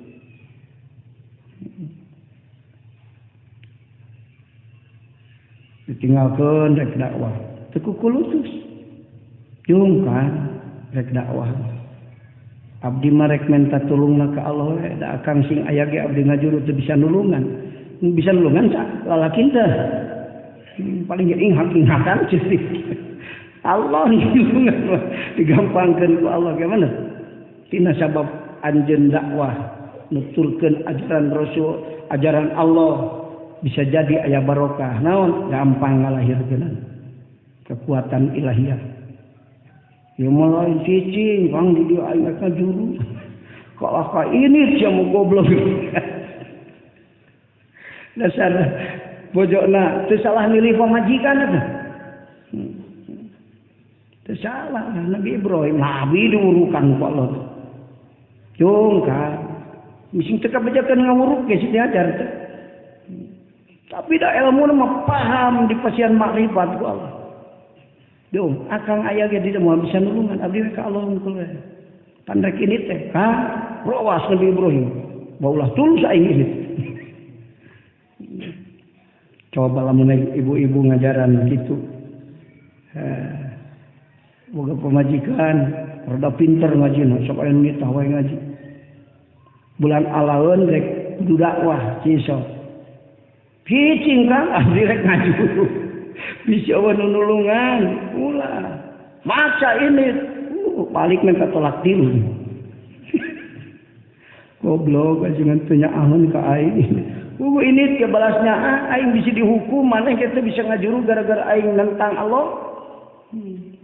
Ditinggalkan rek dakwah teu kulutus jeung kan rek dakwah abdi mah rek minta tulungna ka Allah we da akang sing aya ge abdi ngajuru teu bisa nulungan sa lalaki teh paling inghakan ceutik Allah nulungan digampangkeun ku Allah ge mana tina sabab anjeun dakwah nuturkeun ajaran Rasul ajaran Allah bisa jadi aya barokah naon gampang ngalahirkeun kekuatan ilahiyah ya mulai cicing bang di dia aing ka juru kalau ka ini sia mau goblok dasar bojona teu salah milih pamajikan eta teu salah Nabi Ibrahim nabi diurukan ku Allah jeung kan misi teu kabejakeun ngawuruk ge si diajar teh. Tapi dah ilmu mah paham di pasian makrifat ku Allah. Dong, akang aya ge di moal bisa nulungan abdi ka Allah unggul. Pan rek ini teh, rawas Nabi Ibrahim. Baulah tulus aing ini. Coba lamun ibu-ibu ngajaran gitu. Boga pamajikan, rada pinter ngajina, sok aya nu tah wae ngaji. Bulan alaeun rek kudu dakwah cisok. Hicing kan abdi rek ngajuru bisa nulungan ulah masa ini balik minta tolak tilu goblok ajengan teu nyaahun ka aing ini ke balasnya aing bisa dihukum maneh kita bisa ngajuru gara-gara aing nentang Allah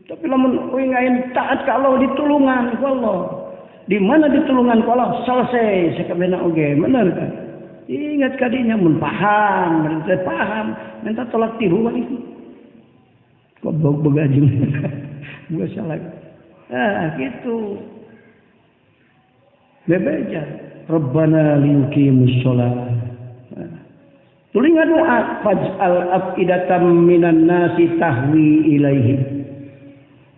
tapi lamun aing aing taat ka Allah ditulungan ku Allah di mana ditulungan ku Allah selesai sakabehna oge bener kan. Ingat kadinya mun paham, minta tolak tiru itu. Goblok begajung. Gua salah. Gitu. Bebeja. Rabbana liyuqimus shalah. Tulingan doa faj'al afidatam minan nasi tahwi ilaihi.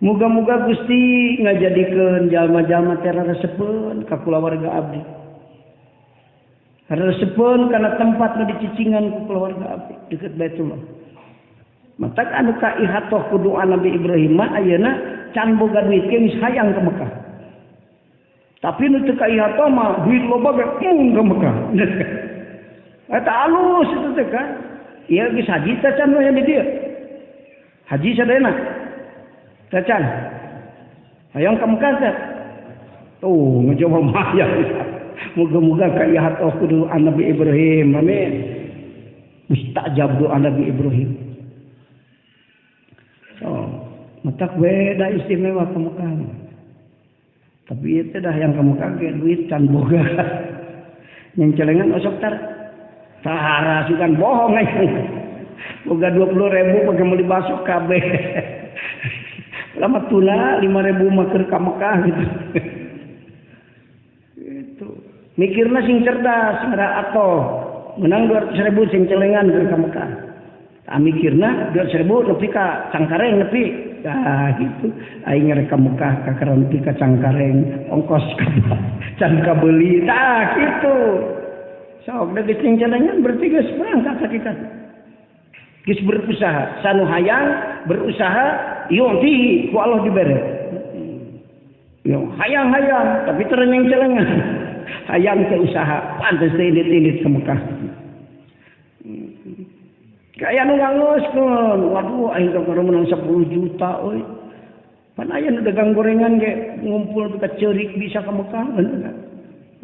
Muga-muga Gusti ngajadikeun jalma-jalma teh resepkeun ka kulawarga abdi. Resepkeun kana tempat nu dicicingan ku keluarga abdi dekat Baitullah. Matak anu ka ihatoh ku doa Nabi Ibrahim mah ayeuna can boga duit ge geus hayang ke Mekah. Tapi nu teu ka ihata mah duit loba ge ke Mekah. Eta alus itu teh kan. Ieu geus haji teh can we di dieu. Haji sadayana. Teh can. Hayang ka Mekah teh. Tuh, ngejoba maya. Moga-moga ka ihata kudu Nabi Ibrahim. Amin. Mustajab doa Nabi Ibrahim. So, matak beda istimewa ke Mekah. Tapi itu dah yang kamu kaget duit can boga. Yang celengan osok tar. Sahara sukan bohong aja. Boga 20.000 pakai beli bakso kabeh. Lama tuna 5.000 maker ke Mekah gitu. Itu. Mikirna sing cerdas, ngera atau menang 200.000 sing celengan ke Mekah. Tak mikirna 200.000 nepi ka Cangkareng nepi. Nah gitu. Aing ngereka Mekah ka nepi ka Cangkareng, ongkos can kabeli. Nah gitu. Sok da geus sing celengan berarti geus berangkat kita. Geus berusaha, sanu hayang berusaha yu'ti ku Allah dibere. Yo hayang-hayang tapi ternyang celengan. Hayang ke usaha, pantes tinit-tinit ke Mekah. Kaya nu ngangoskeun, waduh aing keur menang 10 juta euy. Pan aya nu dagang gorengan ge ngumpul ka ceurik bisa ke Mekah bener.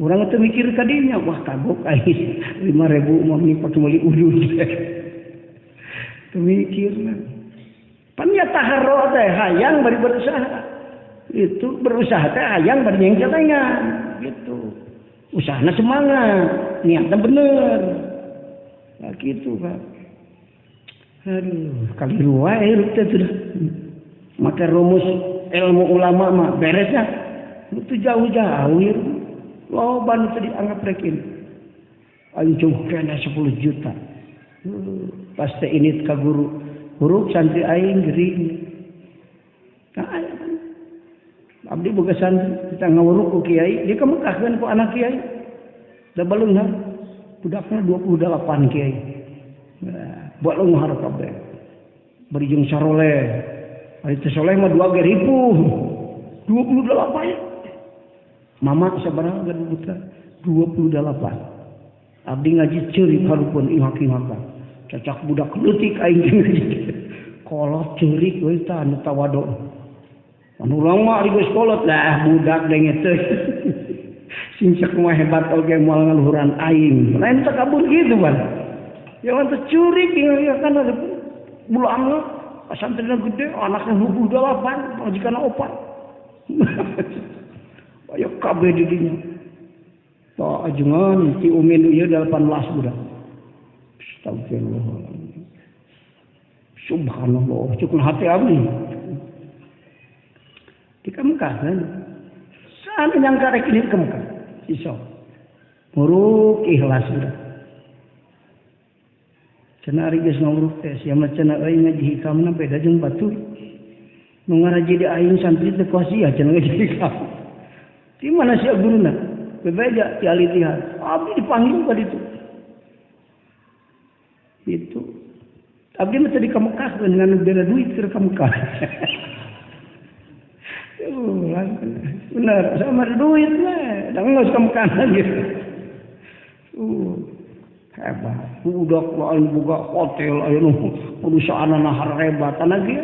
Urang teu mikir ka dinya, wah kagok aing 5.000 mah mending pake meuli udud. Teu mikirna. Pan ya taharro teh hayang bari berusaha. Itu berusaha teh hayang bari yang celengan gitu. Usahana semangat, niatnya bener. Nah gitu Pak. Aduh, kali ruwah hirup teh sudah. Maka rumus ilmu ulama mah beresnya. Itu jauh-jauh ya. Loban itu dianggap rekin. Anjung kena 10 juta. Pasti ini ka guru. Huruf santri aing gering. Nah, abdi boga santri kita ngawuruk ku kiai, dia kemekahkeun ku anak kiai. Da baleungna budakna 28 kiai. Nah, buat lu harap kabeh. Bari jeung saroleh. Ari teh soleh mah 2 ribu. 28 ya. Mama sabaraha gadu putra? 28. Abdi ngaji ceurik harupun ihak-ihaka. Cacak budak leutik aing ngaji. Kolot ceurik we tah anu tawado. Anu urang mah ari geus kolot lah budak denge teh. Sing cek mah hebat oge moal ngaluhuran aing. Lain teh kabur gitu, Bang. Ya ante curik ya kan ada bulangna santrina gede anaknya 28 majikana 4. Ayo kabeh di dinya. Tak ajengan ti umin ieu 18 budak. Astagfirullah. Subhanallah, cukup hati abdi. Di Mekah kan. Sana yang karek ini ke Mekah. Iso. Muruk ikhlas sudah. Cenah ari geus nguruk teh sia mah cenah euy ngaji hikamna beda jeung batur. Nu ngaraji di aing santri teh kosia cenah ngaji hikam. Di mana sia guruna? Bebeja ti alitihan. Abdi dipanggil ka ditu. Itu. Abdi mah tadi ka Mekah dengan bela duit keur ka Mekah. Benar, sama duit lah. Dan nggak suka Mekah lagi. Hebat. Budak lain buka hotel, ayo perusahaan nahar hebat lagi.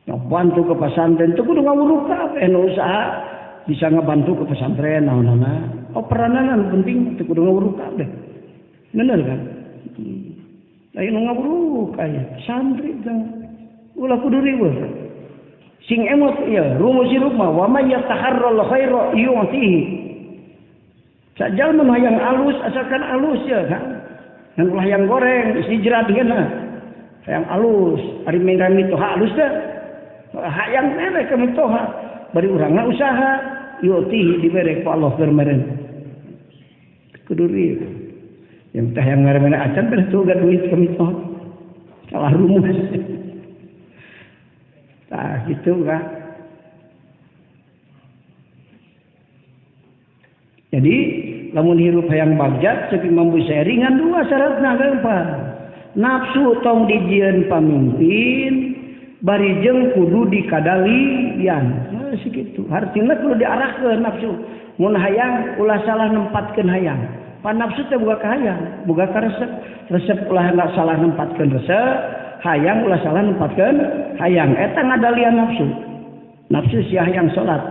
Yang bantu ke pesantren itu kudu ngawuruk kabeh nu usaha bisa ngebantu ke pesantren naon-naon. Oh peranan penting itu kudu ngawuruk kabeh. Bener kan? Ayo ngawuruk aya santri teh. Ulah kudu riweuh. Sing emot ya rumus hirup mah wa may yataharral khaira yu'tihi. Sajal mah yang alus asalkan alus ya kan. Yang ulah yang goreng isi jerat geuna. Yang alus ari mengrami toha alus dah. Hayang mere ka toha bari urangna usaha yu'tihi dibere ku Allah bermeren. Kudu rieu. Yang teh yang mere-mere acan bener tuh gak duit ka toha. Salah rumus. Nah gitu kan. Jadi lamun hirup hayang bagjat ceuk mampu ringan dua syaratna gampang. Nafsu tong dijieun pamimpin barijeng kudu dikadalian. Nah, segitu. Hartina kudu diarahkeun nafsu. Mun hayang ulah salah nempatkeun hayang. Pan nafsu teh boga ka hayang, boga ka resep. Resep ulah salah nempatkeun resep, hayang ulah salah nempatkeun hayang. Eta ngadalian nafsu. Nafsu si hayang salat.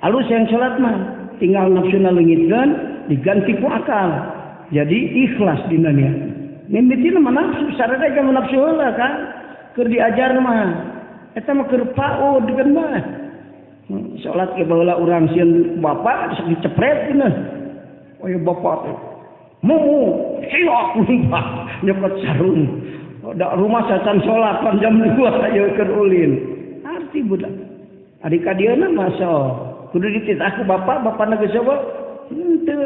Alus yang salat mah tinggal nafsuna leungitkeun diganti ku akal. Jadi ikhlas dina nya. Mimitina mah nafsu sarada jeung nafsu heula kan. Keur diajar mah eta mah keur paud kan mah. Salat ke baheula urang sieun bapak sok dicepret cenah. Oh ya bapak teh. Mumu siok nyokot sarung. Da rumah sacan salat pan jam 2 ayo keur ulin. Arti budak. Adik kadieuna mah kudu dititah ku bapana geus coba. Henteu.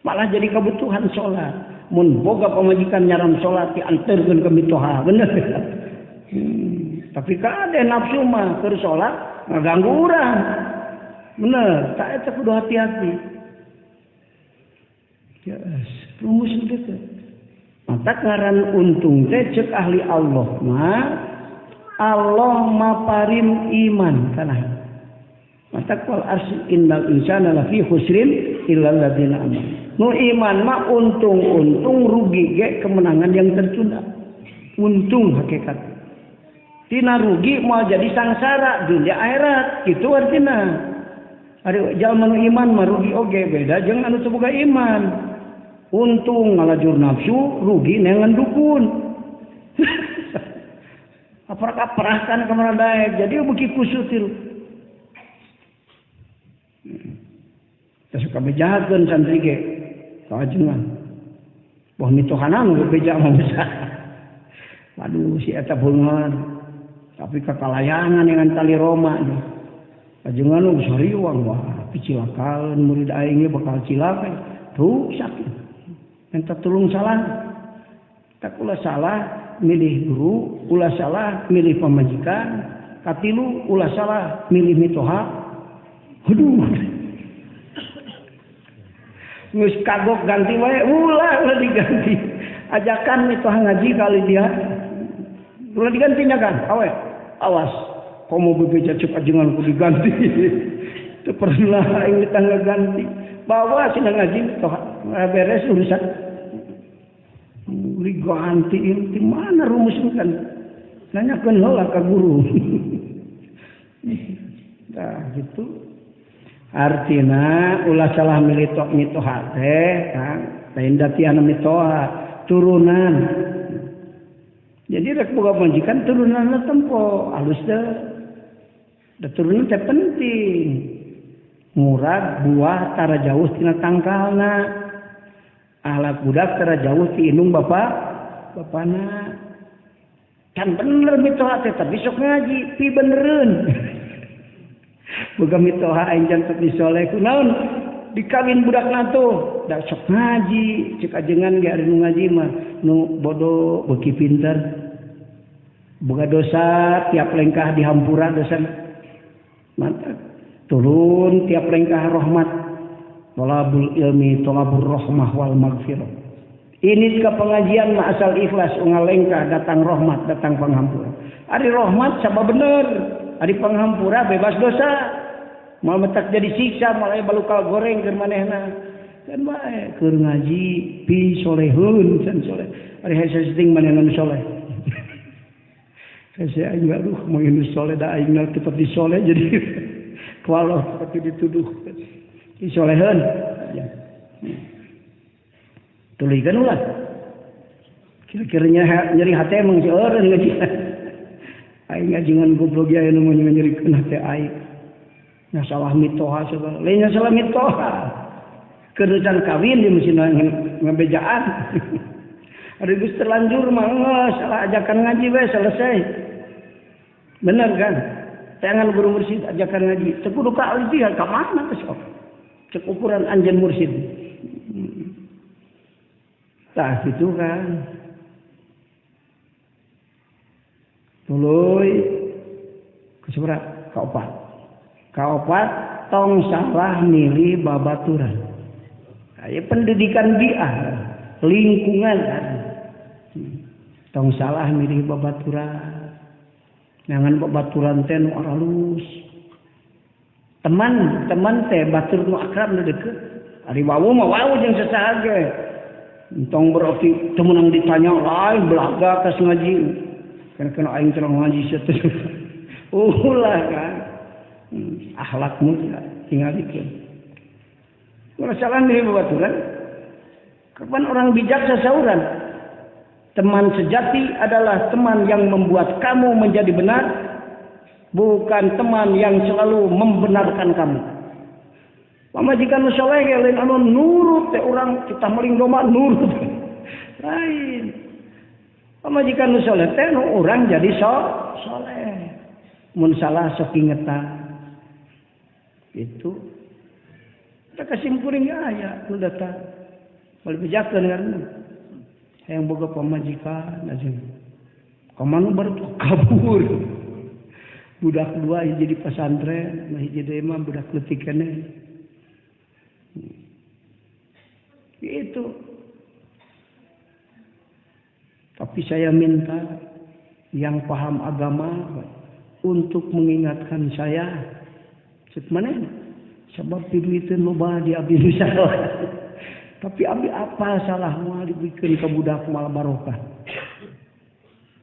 Malah jadi kebutuhan salat. Mun boga pamajikan nyaram salat dianterkeun ka mitoha, bener. Tapi kade nafsu mah keur salat ngaganggu urang. Bener, tak eta kudu hati-hati. Yes, rumus itu. Mata ngaran untung teh ceuk ahli Allah mah Allah maparin iman kana. Mata qul innal insana lafi khusrin illa alladziina amanu. Nu iman mah untung rugi ge kemenangan yang tertunda. Untung hakikat. Tina rugi mau jadi sangsara dunia akhirat, kitu artina. Ari jalma nu iman mah rugi oge beda jeung anu teu boga iman. Untung ngalajur nafsu, rugi nengan dukun. Aprak-aprakan kemana daek, jadi beuki kusutil. Teu kami jahatkeun santri ge. Kajengan. Wah mitohanan ge beja mah bisa. Waduh si eta beungeun. Tapi kakalayangan dengan tali Roma nya. Kajengan geus sariwang wah picilakaan murid aing ge bakal cilaka. Tuh sakit. Minta tolong salah. Tak ulah salah milih guru, ulah salah milih pamajikan, katilu ulah salah milih mitoha. Aduh. Geus kagok ganti wae ulah diganti. Ajakan mitoha ngaji kali dia. Ulah digantinya kan? Awas. Komo bebeja cek ajengan ku diganti. Teu pernah aing tangga ganti. Bawa cenah ngaji mitoha beres urusan. Diganti di mana rumusnya kan? Nanyakeun heula ka guru. Nah, gitu. Artina ulah salah milih mitoha teh, kan? Lain datian mitoha turunan. Jadi rek boga majikan turunanna tempo alus teh. Da turunan teh penting. Murad buah tara jauh tina tangkalna. Ahlak budak tara jauh ti indung bapana. Kan bener mitoha teh tapi sok ngaji pi benereun. Boga mitoha aing jantet disoleh kunaon dikawin budakna tuh da sok ngaji cek ajengan ge ari nu ngaji mah nu bodoh beuki pinter. Boga dosa tiap lengkah dihampura dosa. Mantap. Turun tiap lengkah rahmat. Tolabul ilmi, tolabul rahmah wal maghfirah. Ini ke pengajian mah asal ikhlas ungalengkah datang rahmat, datang panghampura. Ari rahmat sabab bener, ari panghampura bebas dosa. Mau metak jadi siksa, mulai balukal goreng keur manehna. Kan bae keur ngaji pi solehun san soleh. Ari hese sting manehna nu soleh. Hese aing aduh mau nu soleh da aing tetep di soleh jadi kualo seperti dituduh. Disoleheun. Ya. Tuluykeun ulah. Kira-kiranya nyeri hate emang si eureun ngaji. Aing ngajengan goblok ya anu nyerikeun hate aing. Nya salah mitoha segala. Lainnya salah mitoha. Kerucan kawin di mesin ngabejaan. Ada geus terlanjur mah salah ajakan ngaji we selesai. Bener kan? Jangan guru mursyid ajakan ngaji. Teu kudu ka alif ka mana teh sok. Cek ukuran anjeun mursyid. Tah gitu kan. Tuluy keseberapa? Kaopat. Kaopat tong salah milih babaturan. Aya pendidikan biah, lingkungan. Tong salah milih babaturan. Jangan babaturan teh nu halus. Teman teh batur nu akrab nu deukeut. Ari wawu mah wawu jeung sasaha ge. Entong berarti teu meunang ditanya lain belaga kas ngaji. Kana aing teh ngaji sateu. Ulah kan. Akhlakmu tinggal dikeun. Masalah nih babaturan. Kapan orang bijak sasauran? Teman sejati adalah teman yang membuat kamu menjadi benar, bukan teman yang selalu membenarkan kamu. Pamajikan nu saleh ge lain anu nurut teh urang kita meling domba nurut. Lain. Pamajikan nu saleh teh nu urang jadi saleh. Mun salah sok ingetan. Itu kita kesimpulan aya nu datang. Bal bijakeun ngaranna. Hayang boga pamajikan aja. Kamana baru kabur. Budak dua jadi pesantren, nah jadi imam budak leutik keneh. Itu. Tapi saya minta yang paham agama untuk mengingatkan saya. Cek mana? Sebab duiteun loba di abdi salah. Tapi abdi apa salah moal dibikeun ka budak malah barokah.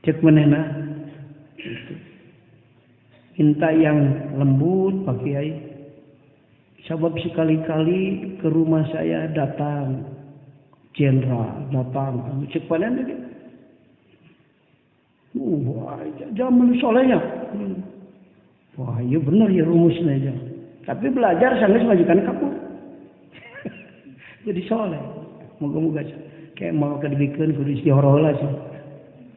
Cek manehna. Gitu. Minta yang lembut Pak Kiai. Sebab sekali-kali ke rumah saya datang jenderal, datang cek panen dia. Zaman solehnya. Wah, iya bener ya rumusnya aja. Tapi belajar sanggeus majikan kamu. Jadi soleh. Moga-moga kayak mau kedibikeun kudu istihoroh lah sih.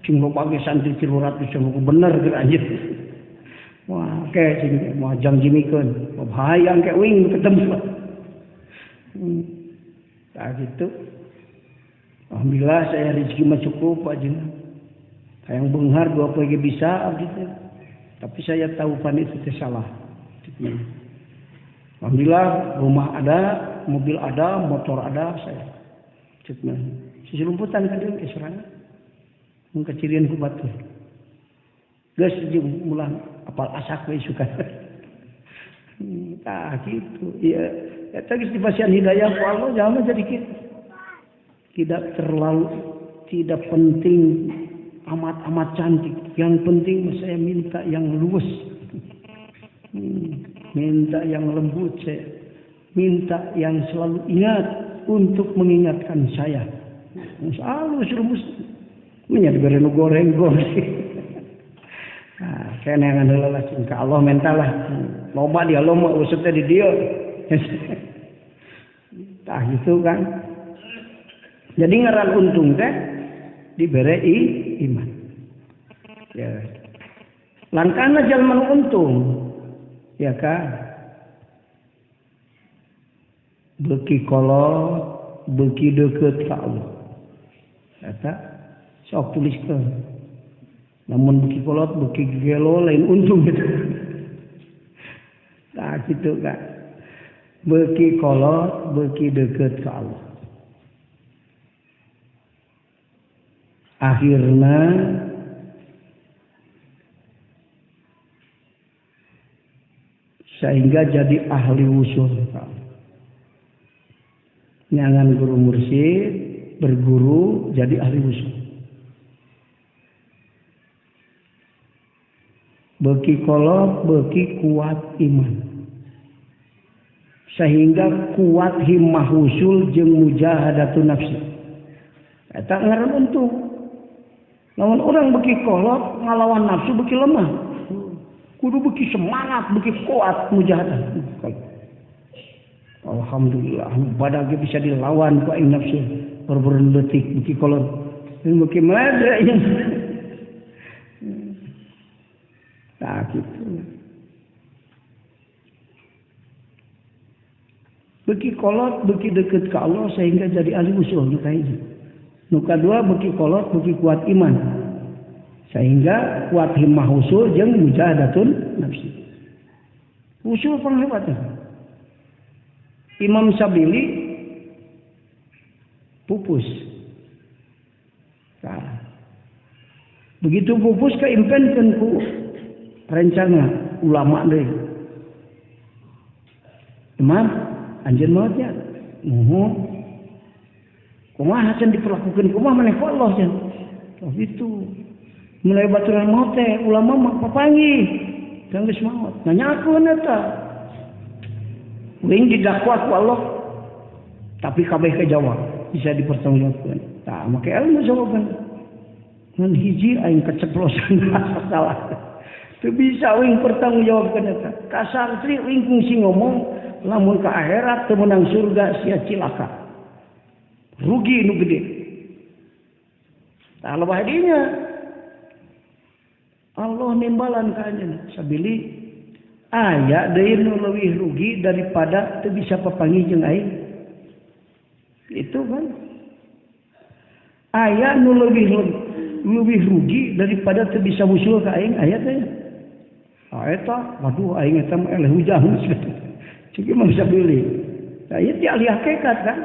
Cing lo pagi santri 300 bener geus anjeun. Wah, kayak sing mau jangjimikeun. Bahaya kayak wing ketemu. Nah gitu. Alhamdulillah saya rezeki mah cukup aja. Hayang beunghar 2 poe ge bisa abdi teh. Tapi saya tahu pan itu teh salah. Alhamdulillah rumah ada, mobil ada, motor ada saya. Cekna. Sisi lumputan ka dieu sorangan. Mun kacirian ku batur. Geus jeung mulah apal asak we suka. Tah gitu. Iya, eta geus dipasihan hidayah ku Allah jangan jadi kitu. Tidak penting amat cantik. Yang penting saya minta yang luwes. Minta yang lembut saya. Minta yang selalu ingat untuk mengingatkan saya. Selalu suruh menyadi berenu goreng. Nah, kena yang adalah cinta Allah mental lah. Loba dia lomba usutnya di dia. Tah gitu kan. Jadi ngaran untung teh diberi iman. Ya. Langkana jalma untung. Ya kan? Beuki kolot, beuki deukeut ka Allah. Eta sok tuliskeun. Namun beuki kolot, beuki gelo lain untung gitu. Nah gitu kan. Beuki kolot, beuki deukeut ka Allah. Akhirna sehingga jadi ahli wusul. Nyangan guru mursyid, berguru jadi ahli wusul. Beki kolot, beki kuat iman. Sehingga kuat himmah wusul jeung mujahadatun nafsi. Eta ngaran untung. Lawan orang beki kolot, ngalawan nafsu beki lemah. Kudu beki semangat, beki kuat mujahadah. Alhamdulillah, badak bisa dilawan ku aing nafsu. Berberen letik beki kolot. Dan beki meledre. Nah gitu. Beki kolot, beki deket ke Allah sehingga jadi ahli usul. Nu kadua beki kolot, beki kuat iman. Sehingga kuat himmah usul jeung mujahadatun nafsi. Usul penghebatnya. Imam Sabili pupus. Nah, begitu pupus keimpenkeun ku rencana ulama deui. Imam anjeun maotnya. Kumaha can diperlakukeun kumaha maneh ku Allah can. Oh itu. Mulai baturan maot teh ulama mah papanggih. Kang geus maot. Nanyakeun eta. Wing didakwa ku Allah. Tapi kabeh kejawab bisa dipertanggungjawabkeun. Tah make ilmu jawaban. Ngan hiji aing keceplosan salah. Teu bisa wing pertanggungjawabkeun eta. Ka santri wing kungsi ngomong lamun ka akhirat teu menang surga sia cilaka. Rugi nu gede. Tah lebah dinya Allah nimbalan ka anjeun sabili aya deui nu leuwih rugi daripada teu bisa papanggih jeung aing. Itu kan. Aya nu leuwih rugi daripada teu bisa usul ka aing aya teh. Eta waduh aing eta mah eleh hujan. Cik mah bisa beli. Nah, ieu teh ahli hakikat kan.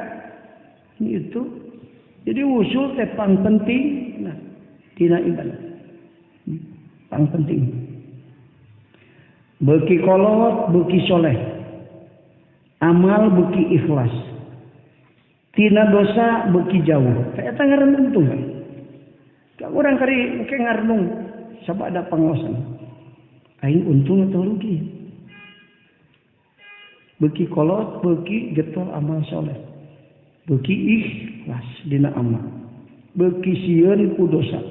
Itu. Jadi usul teh pang penting nah dina ibadah. Pang penting. Beuki kolot, beuki soleh. Amal beuki ikhlas. Tina dosa beuki jauh. Eta ngarenung tuh. Ka urang kari engke ngarenung sabada pangaosan. Aing untung atau rugi. Beuki kolot, beuki getol amal soleh. Beuki ikhlas dina amal. Beuki sieun ku dosa.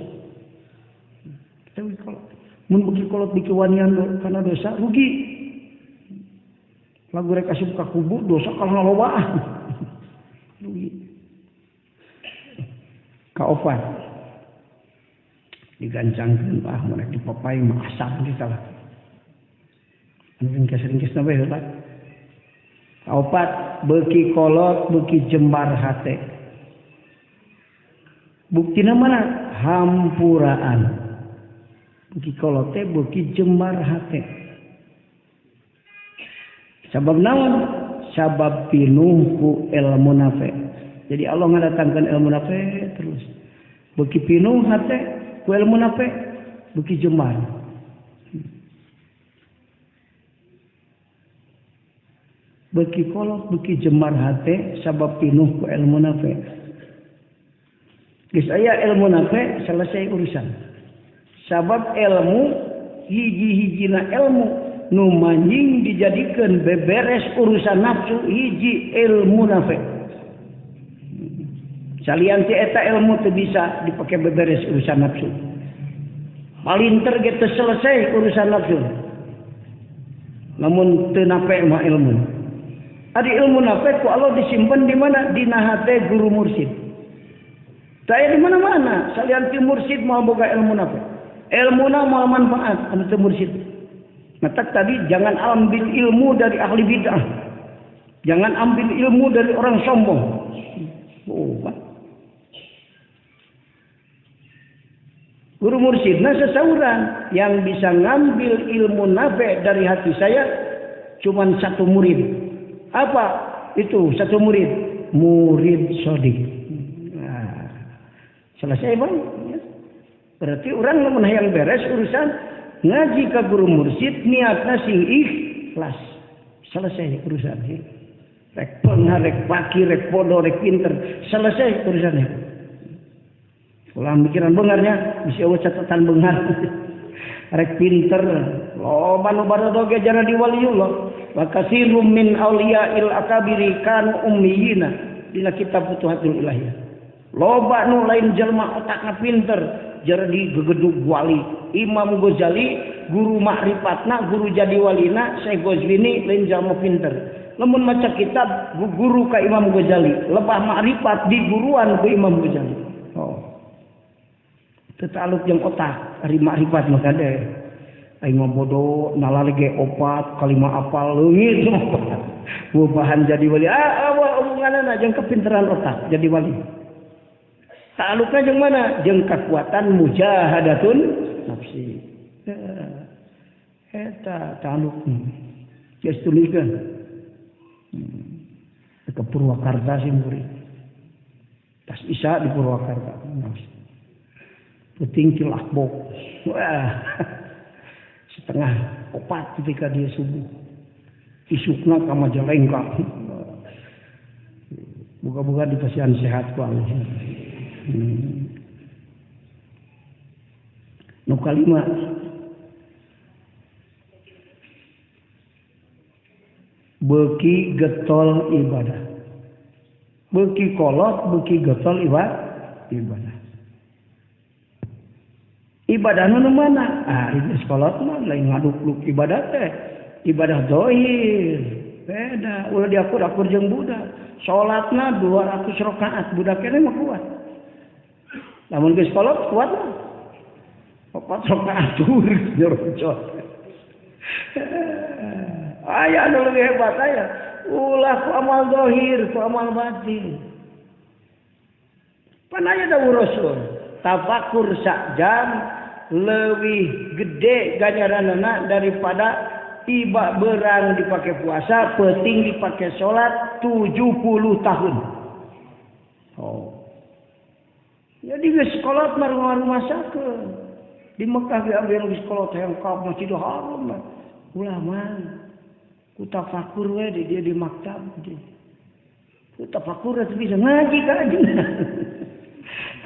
Tapi kalau mun beuki kolot beuki wanian kana dosa rugi. Lagu rek asup ka kubur dosa kalah lobaan. Rugi. Kaopat. Digancangkeun mun rek dipapai mah asam kita lah. Ringkes-ringkes na bae heula. Kaopat beuki kolot beuki jembar hate. Buktina mana? Hampuraan. Beuki kolot teh beuki jembar hate. Sabab naon? Sabab pinuh ku ilmu nafe. Jadi Allah ngadatangkeun ilmu nafe terus. Beuki pinuh hate ku ilmu nafe beuki jembar. Beuki kolot beuki jembar hate sabab pinuh ku ilmu nafe. Geus aya ilmu nafe selesai urusan. Sabab ilmu hiji-hijina ilmu nu manjing dijadikeun beberes urusan nafsu hiji ilmu nafe. Salian ti eta ilmu teu bisa dipake beberes urusan nafsu. Palinter ge teu selesai urusan nafsu. Lamun teu nape mah ilmu. Adi ilmu nafe ku Allah disimpan di mana? Di nahate guru mursyid. Saya di mana-mana. Salian ti mursyid mau boga ilmu nafe. Ilmuna mau manfaat anu teu mursyid. Mata tadi jangan ambil ilmu dari ahli bid'ah. Jangan ambil ilmu dari orang sombong. Oh, guru mursyidna sesauran yang bisa ngambil ilmu nafe dari hati saya cuman satu murid. Apa itu satu murid? Murid sodik. Nah, selesai bang. Berarti orang lamun hayang beres urusan ngaji ke guru mursyid niatna sing ikhlas. Selesai urusan. Rek pengar, rek paki, rek bodoh, rek pinter. Selesai urusannya. Ulang pikiran bengarnya bisa catatan bengar. Rek pinter. Loba nu barodo ge jana di waliullah. Wa katsirum min auliya'il akabiri kanu ummiyina dina kitab Futuhatul Ilahiyah. Loba nu lain jelma otakna pinter jadi gegedug wali. Imam Ghazali guru makrifatna, guru jadi walina, Syekh Ghazwini lain jalma pinter. Lamun maca kitab guru ka Imam Ghazali, lebah makrifat di guruan ku Imam Ghazali. Oh. Tetaluk jeung otak ari makrifat mah kade. Aing mah bodoh nalale ge 4 kalima apal leungit semua. Bubahan jadi wali. Hubunganna jeung kepinteran otak jadi wali. Ta'alukna jeung mana? Jeung kekuatan mujahadatun nafsi. Eta ta'aluk. Geus tulikeun. Ke Purwakarta sih murid. Tas Isya di Purwakarta. Penting cilakbok. Wah. setengah 4 ketika dia subuh. Isukna ka Majalengka. Buka-buka di pasian sehat ku Allah. Nu kalima beuki getol ibadah. Beuki kolot, beuki getol ibadah. Ibadah nu mana? Ini kolot mah lain ngaduk-duk ibadah teh. Ibadah zahir. Beda, ulah diakur-akur jeung budak. Salatna 200 rakaat, budak kene mah kuat. Lamun geus kolot kuat mah. 4 rakaat tur jorocot. Aya anu leuwih hebat aya. Ulah ku amal zahir, ku amal batin. Panaya dawuh Rasul, tafakur sak jam leuwih gede ganjaranna daripada tiba berang dipakai puasa, penting dipakai sholat 70 tahun. Oh. Jadi geus sekolah rumah sakeun. Di Mekah diambil geus sekolah yang ka Masjidil Haram. Ulama ku tafakur we dia di maktab. Ku tafakur teh bisa ngaji ka ajeuna.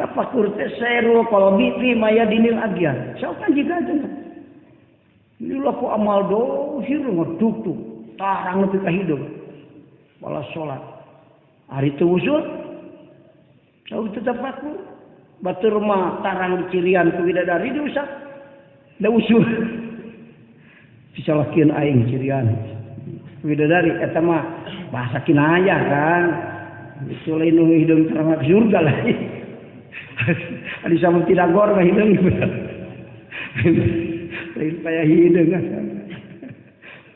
Tafakur teh seru qalbi fi mayadinil agyan. Sok ngaji ka ajeuna. Inilah ku amal dohir ngeduk-duk. Tarang lebih ke hidup. Balas sholat. Hari itu usul. Tahu tetap aku. Batur mah tarang dicirian ku bidadari diusap. Da usul. Bisa lakian aing cirian. Bidadari. Eta mah bahasa kinayah kan. Itu lain nu hidung terang ke surga lah. Adi sama tidak gor mah hidung. Lain payah hidung kan.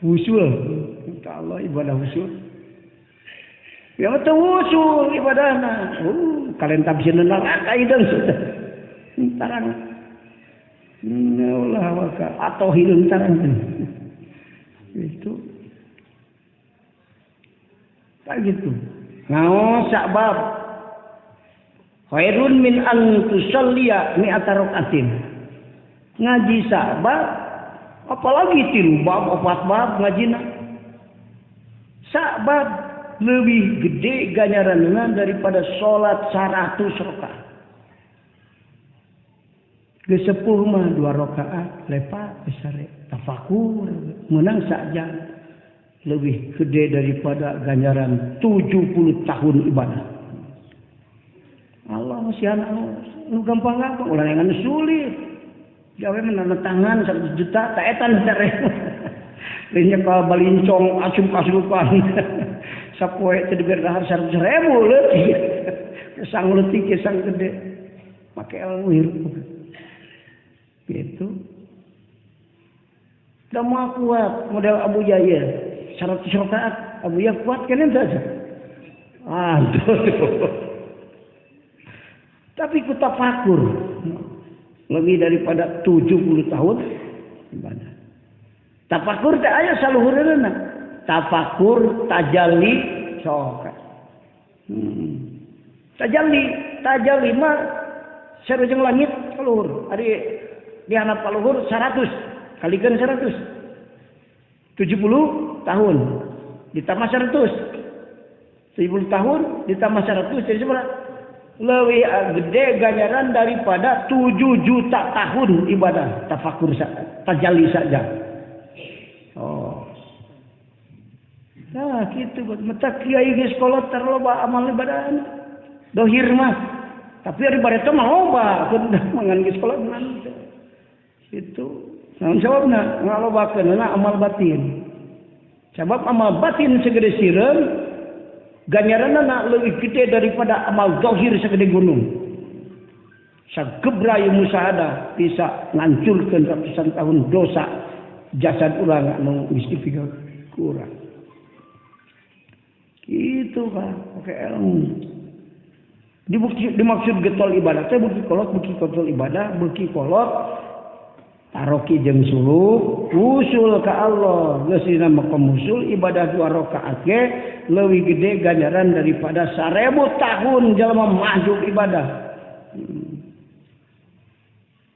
Usul. Insya Allah ibadah usul. Ya betul usul ibadahna. Kalian tabsir neraka hidung sudah. Tarang. Allah waka. Atau hidung tarang. Itu. Tak gitu. Ngao sakbab. Khairun min an tusalliya mi'ata rakaatin. Ngaji sabab apalagi 3 bab 4 bab ngajina sabab lebih gede ganjaranna daripada salat 100 rakaat. Geus sepuh mah 2 rakaat lepat besare tafakur menang saja lebih gede daripada ganjaran 70 tahun ibadah. Allah masih anak nu gampang-gampang ulah yang sulit. Gawe menandatangan 100 juta tak etan sare. Lainnya ka balincong asup kasupan. Sapoe teh diberi dahar 100.000 leutik. Kesang leutik kesang gede. Make ilmu hirup. Gitu. Da mau kuat model Abu Jaya 100 rakaat Abu Jaya kuat kene saja. Tapi ku tafakur. Lebih daripada 70 tahun ibadah. Tafakur teh aya saluhureunna. Tafakur tajalli sok. Tajalli mah sareng langit kaluhur. Ari di handap kaluhur 100 kalikeun 100. 70 tahun ditambah 100. 70 tahun ditambah 100 jadi berapa? Lebih gede ganjaran daripada 7 juta tahun ibadah tafakur tajalli saja. Oh. Nah, gitu buat mata kiai geus kolot terloba amal ibadah. Dohir mah. Tapi ari bareta mah loba, mangan geus kolot mah. Itu. Namun sababna ngalobakeun amal batin. Sebab amal batin segede sireum ganjaranna lebih gede daripada amal zahir segede gunung. Sagebra yang musyahadah bisa ngancurkeun ratusan tahun dosa jasad urang anu istighfar kurang. Itu kan, pakai ilmu. Dimaksud getol ibadah teh beuki kolot ibadah, beuki kolot taroki jeung suluk usul ka Allah geus dina maqam usul ibadah 2 rakaat ge leuwih gede ganjaran daripada 1000 tahun jalma maju ibadah.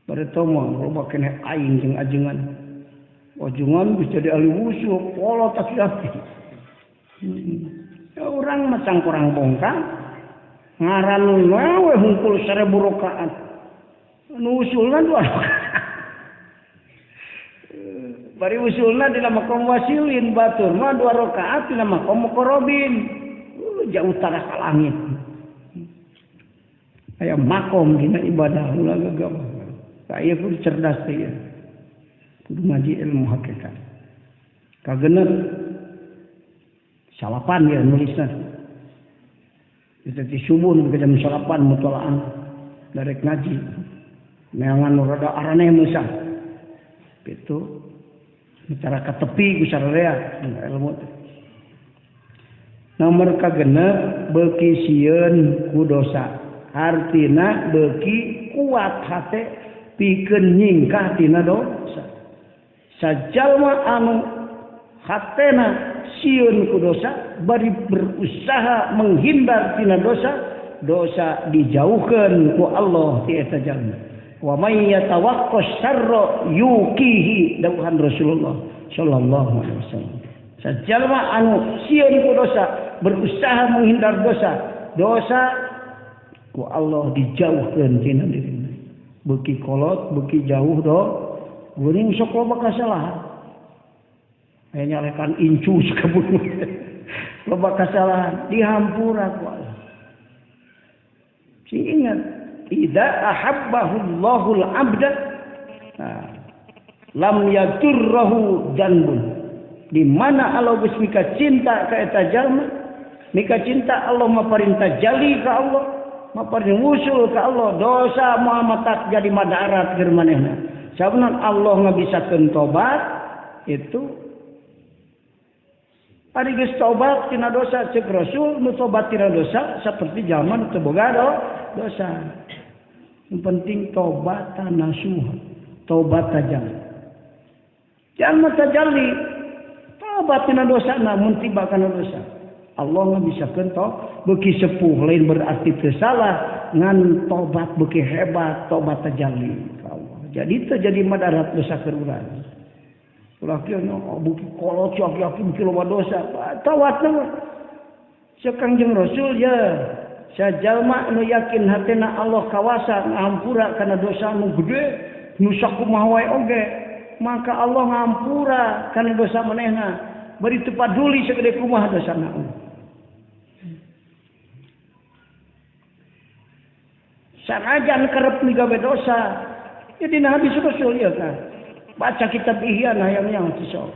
Bareto mah loba keneh aing jeung ajengan Ojungan bisa jadi ahli wushu, polo taki-taki. Ya, orang macam kurang bongkang, ngaran we hungkul 1000 rakaat. Nu usulna 2 rakaat. Bari usulna dina makom wasilin batur mah 2 rakaat dina makom muqarrabin. Jauh utara ka langit. Aya makom dina ibadah ulah gagah. Saya pun cerdas teh ya. Kudu ngaji ilmu hakikat. Kagenep salapan ya nulisna. Itu di subuh ke jam salapan mutolaah darek ngaji. Neangan rada arane musa. Gitu. Bicara ke tepi ku sararea ilmu. Nomor kagenep beuki sieun ku dosa. Artina beuki kuat hate pikeun nyingkah tina dosa. Sajalma anu hatena sieun ku dosa bari berusaha menghindar tina dosa dijauhkeun ku Allah ti eta jalma. Wa may yatawaqqas syarra yuqihi dawuhan Rasulullah sallallahu alaihi wasallam. Sajalma anu sieun ku dosa berusaha menghindar dosa ku Allah dijauhkeun tina dirina. Beuki kolot, beuki jauh Guring sok loba kasalahan. Aya nyalekan incu sakabun. Loba kasalahan dihampura ku Allah. Sing ingat, idza ahabbahu Allahul 'abda lam yadurruhu dzanbun. Di mana Allah geus mika cinta ka eta jalma, mika cinta Allah maparintah jali ka Allah, maparing usul ka Allah, dosa moal matak jadi madarat keur manehna. Sabna Allah ngabisakeun tobat itu ari geus tobat tina dosa ceuk Rasul nu tobat tina dosa saperti zaman teu boga dosa. Yang penting tobat nasuha, tobat tajalli. Jangan tajalli tobat tina dosa namun tiba kana dosa. Allah ngabisakeun beuki sepuh lain berarti teu salah ngan tobat beuki hebat tobat tajalli. Jadi itu jadi madarat dosa keruran. Ulah kieu buki kolot yakin kilo dosa. Tawatna Kangjeng Rasul ya. Sajalma nu yakin hatena Allah kawasa ngampura kana dosa nu gede, nu sakumaha wae oge, maka Allah ngampura kana dosa manehna. Bari teu paduli sagede kumaha dosana. Sanajan kerep migawe dosa, jadi Nabi Rasul ya kan. Baca kitab Ihya yang kisah.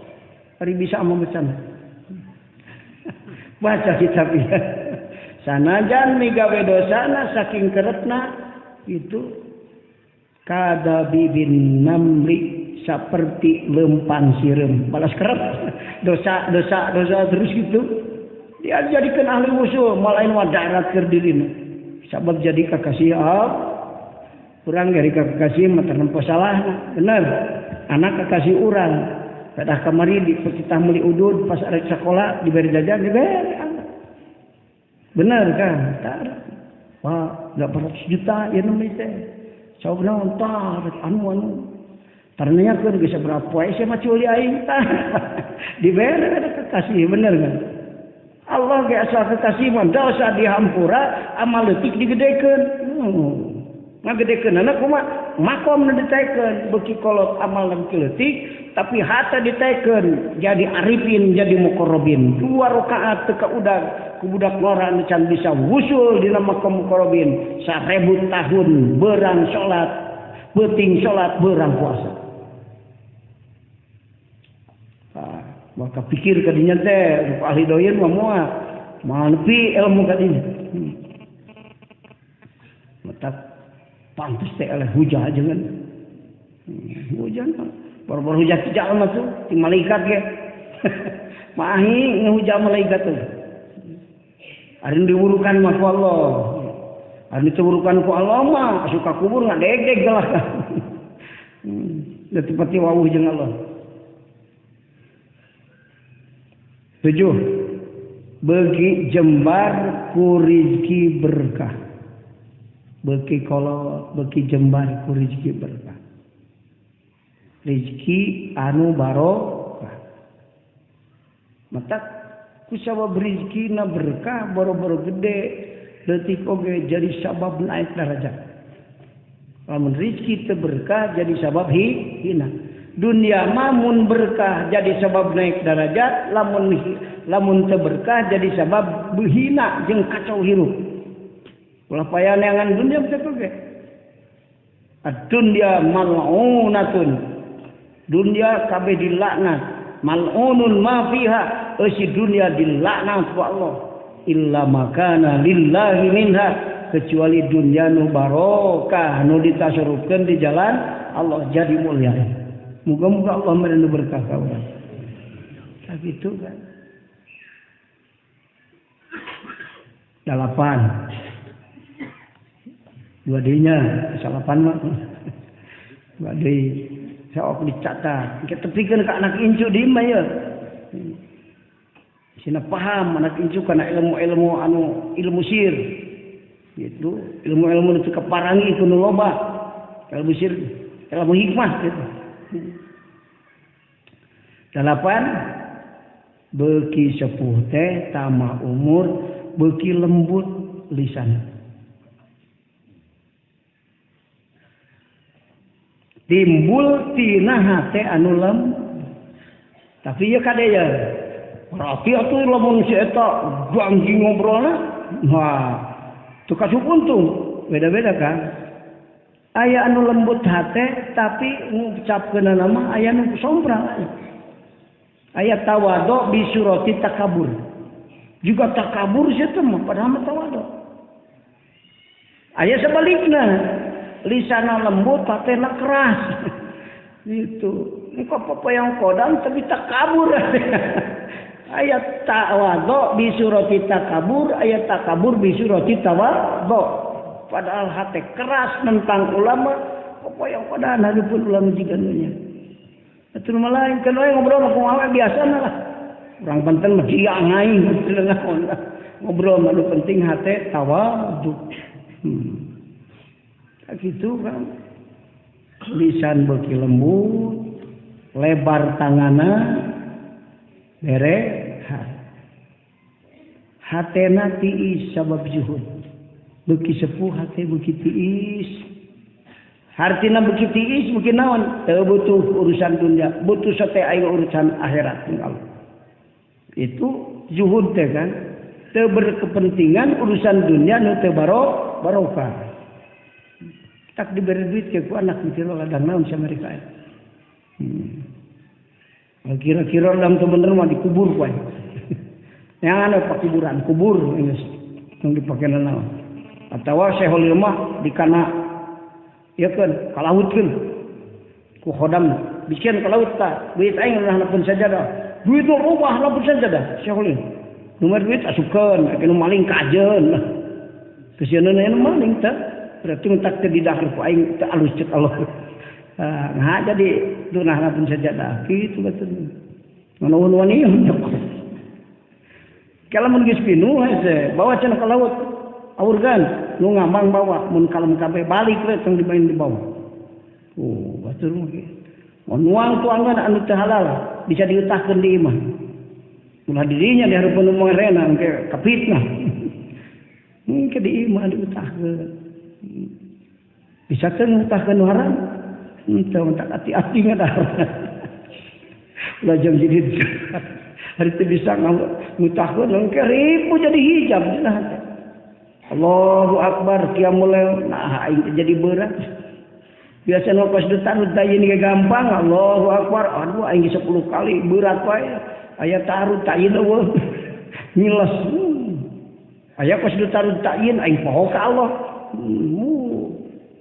Hari bisa membaca. Baca kitab Ihya. Sanajan migawe dosana saking kerepna itu kada bibin namri seperti lempang sireum. Balas kerep dosa terus gitu. Dia jadikan ahli usul malain wadarat keur dirina. Sabab jadi kakasih kurang dari kakasih mata nempo salah bener anak kakasih urang kadah kamari di kita meuli udud pas arek sekolah diberi jajan diberi bener kan tar wah 800 juta ya nembe teh saubna entar anu tarenya keur geus berapa poe saya mah culi aing tah diberi ada kakasih bener kan Allah ge asal kakasih mah dosa dihampura amal leutik digedekeun ngagedekeun anak kumaha makom nu ditaikeun beuki kolot amal dan keleutik tapi hata ditaikeun jadi arifin jadi muqarrabin 2 rakaat teu kaudag ku budak lora anu can bisa wusul dina makom muqarrabin 1000 tahun beurang salat beuting salat beurang puasa. Maka pikir ka dinya teh ahli doyen mah moal nepi ilmu ka dinya. Matak pantes teh oleh hujan aja kan. Hujan baru hujan tidak mah tuh ti malaikat ge. Mahi ngehujat malaikat tuh. Ari diurukan mah ku Allah. Ari diurukan ku Allah mah suka kubur ngadeg-deg lah. Da tipati wawuh jeung Allah. 7. Bagi jembar ku rizki berkah. Bagi kolot, bagi jembar ku rizki berkah. rezeki anu barokah. Mata ku sabab rezekina berkah boro-boro gede leutik oge jadi sabab naik derajat. Lamun rezeki teu berkah jadi sabab hina. Dunia mah mun berkah jadi sabab naik derajat, lamun teu berkah jadi sabab hina jeung kacau hirup. Ulah payangan dunia betul ge. Ad-dunya mal'unatun. Dunia kabeh dilaknat. Mal'unun ma fiha. Si dunia dilaknat ku Allah. Illa makana lillahi minha. Kecuali dunia nu barokah nu ditasarrufkeun di jalan Allah jadi mulia. Moga-moga Allah merenung berkah ka urang. Sakitu kan. 8. Dua dinya, salapan mah. Dua deui. Sok dicatat. Kita tepikeun ka anak incu di imah ya. Sina paham anak incu kana ilmu-ilmu ilmu sihir. Gitu. Ilmu-ilmu itu keparangi ku nu loba. Ilmu sihir, ilmu hikmah gitu. 8. Beuki sepuh teh tama umur, beuki lembut lisan. Timbul tina hate anu lembut. Tapi ya kadaya. Berarti atuh lamun si eta janji ngobrolna, teu kasih untung. Beda-beda kan. Aya anu lembut hate tapi ngucapkeun nama aya nu sombrang. Aya tawadhu bi surati takabur. Juga takabur situ mah padahal tawadhu. Aya sebalikna. Lisana lembut hatena keras. Gitu. Ini kok yang kodam tapi takabur. Aya tawadhu bi surati takabur, aya takabur bi surati tawadhu. Padahal hati keras tentang ulama, apa yang pada hadapun ulama juga nya. Atur malain kan we ngobrol ku awe biasana lah. Urang penting mah dia ngaing ngobrol mah penting hati tawadhu. Gitu kan. Lisan beuki lembut, lebar tangana bere hatena tiis sabab zuhud. Beuki sepuh hati beuki tiis. Hartina beuki tiis beuki naon? Teu butuh urusan dunia, butuh sate aya urusan akhirat tinggal. Itu zuhud teh kan. Teu berkepentingan urusan dunia nu teu barokah. Tak diberi duit ke ku anak mikir ladang naon sa mereka. Kira-kira ladang teu bener mah dikubur ku. Yang anu pakuburan, kubur geus yang dipake naon. Atawa Syekhul Ilmah dikana ieu keun kalawutkeun ku khodam bikin kalaut ta duit aing urang pun sajadah duit nu rumah lapun sajadah Syekhul nomor duit asukeun anu maling kajeun kesieunna anu maling teh berarti entak teh didahar ku aing teu alus ceuk Allah nah jadi dunahna pun sajadah kitu betul manaon-wani kalau mun geus pinuh hese bawa cenah ka laut aurgan nu ngamang bawa mun kalem kabeh balik we tong dimain di bawah. Oh, batur mah ge. Mun nuang tuangan anu teu halal bisa diutahkeun di imah. Ulah dirinya di hareupeun nu mangarena engke kapitnah. Engke di imah diutahkeun. Bisa teu ngutahkeun nu haram? Henteu tak hati-hati ngadah. Ulah jam jadi hari teu bisa ngutahkeun engke ribu jadi hijab cenah. Allahu Akbar qiyamul lail nah aing jadi berat. Biasa nu pas dutan tayin ge gampang Allahu Akbar aduh aing 10 kali berat wae. Aya taruh tayin eueuh. Ngiles. Aya pas dutan tayin aing poho ka Allah.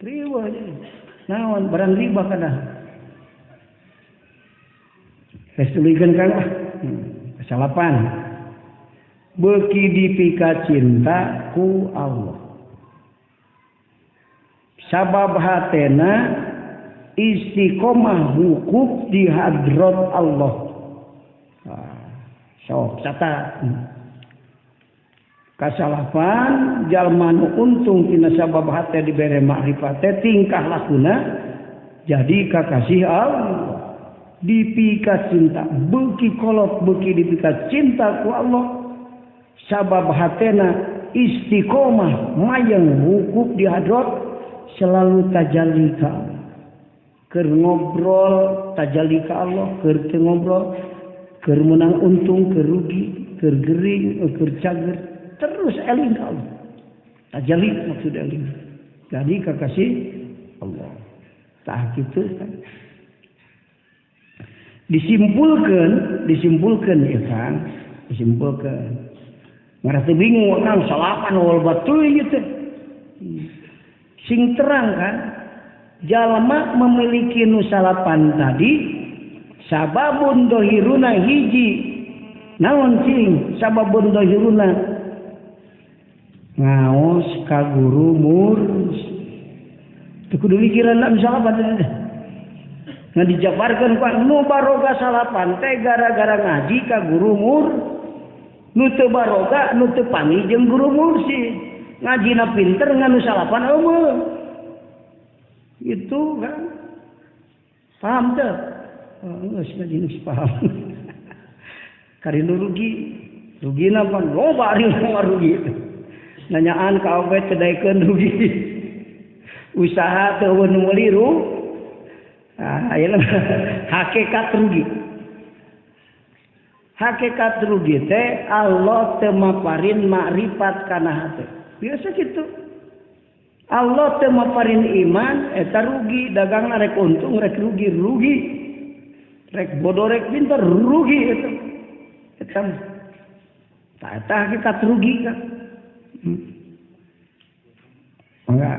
Riwa. Naon barang riba kana. Resuluikeun kan. Kesalapan. Beuki dipika cinta ku Allah. Sabab hatena istiqomah hukuk di hadrat Allah. Sok catat. Kasalapan jalma nu untung tina sabab hate dibere makrifat teh tingkah lakuna Jadi kakasih Allah dipika cinta beuki kolot beuki dipika cinta ku Allah sabab hatena istiqomah mayang wukuf di hadrat selalu tajalli ka Allah keur ngobrol tajalli ka Allah keur teu ngobrol keur menang untung keur rugi keur gering keur cager terus eling ka Allah tajalli maksud eling jadi kakasih Allah tah kitu kan disimpulkan ya kan disimpulkan ngarasa bingung kan salapan wal batul gitu sing terang kan jalma memiliki nu salapan tadi sababun dohiruna hiji naon cing sababun dohiruna ngaos ka guru murus teu kudu mikiran salapan tadi nah dijabarkan Pak nu baroga salapan teh gara-gara ngaji ka guru mur nu teu baroga nu teu pami jeung guru mursid ngajina pinter nganu salapan eueuh itu kan paham teu geus ngaji geus paham karinu rugina pan loba ari rugi nanyaan ka awet cedaikeun rugi usaha teu nu meuli hakikat rugi teh Allah teu maparin makrifat kana hate biasa gitu Allah teu maparin iman eta rugi dagangna rek untung rek rugi rek bodoh rek pinter rugi eta eta hakikat rugi kan enggak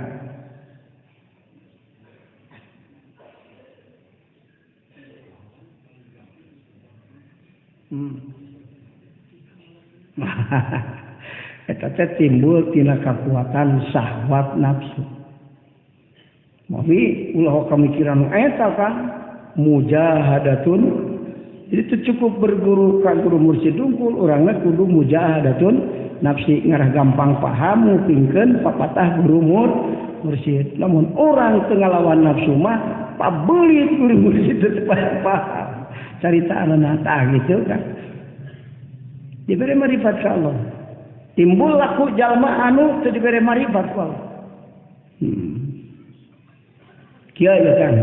eta teh timbul tina kakuatan syahwat nafsu. Mami ulah kamikiran eta kan mujahadatun. Jadi itu cukup berguru ka guru mursyid unggul urangna kudu mujahadatun nafsi ngarah gampang paham ngupingkeun papatah guru mursyid. Namun orang teu ngalawan nafsu mah pabelit guru mursyid teu paham. Carita anak gitu kan diberi marifat ka Allah timbul laku jalma anu teu diberi marifat ka Allah kieu ya kan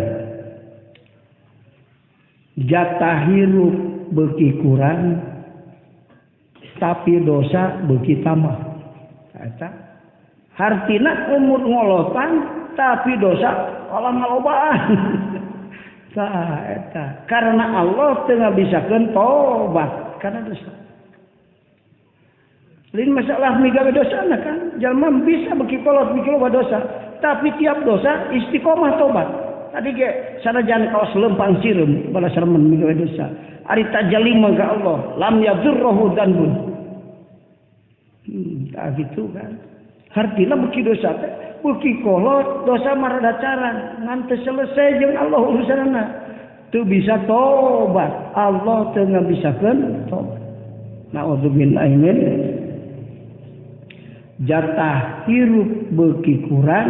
jatah hirup beuki kurang tapi dosa beuki tambah eta hartina umur ngolotan tapi dosa kalah ngalobaan eta karena Allah teu ngabisakeun tobat karena dosa. Lain masalah migawe dosana kan jalma bisa beki kolot beki loba dosa tapi tiap dosa istiqomah tobat. Tadi ge sanajan kaos lempang cireum bala saremen migawe dosa. Ari tajalli ka Allah lam yadzurruhu dzanbun. Tah gitu kan. Hartina beki dosa teh beuki kolot dosa maradacaran ngan teu selesai jeung Allah urusanna teu bisa tobat Allah teu ngabisakeun tobat naudzubillahi min jatah hirup beuki kurang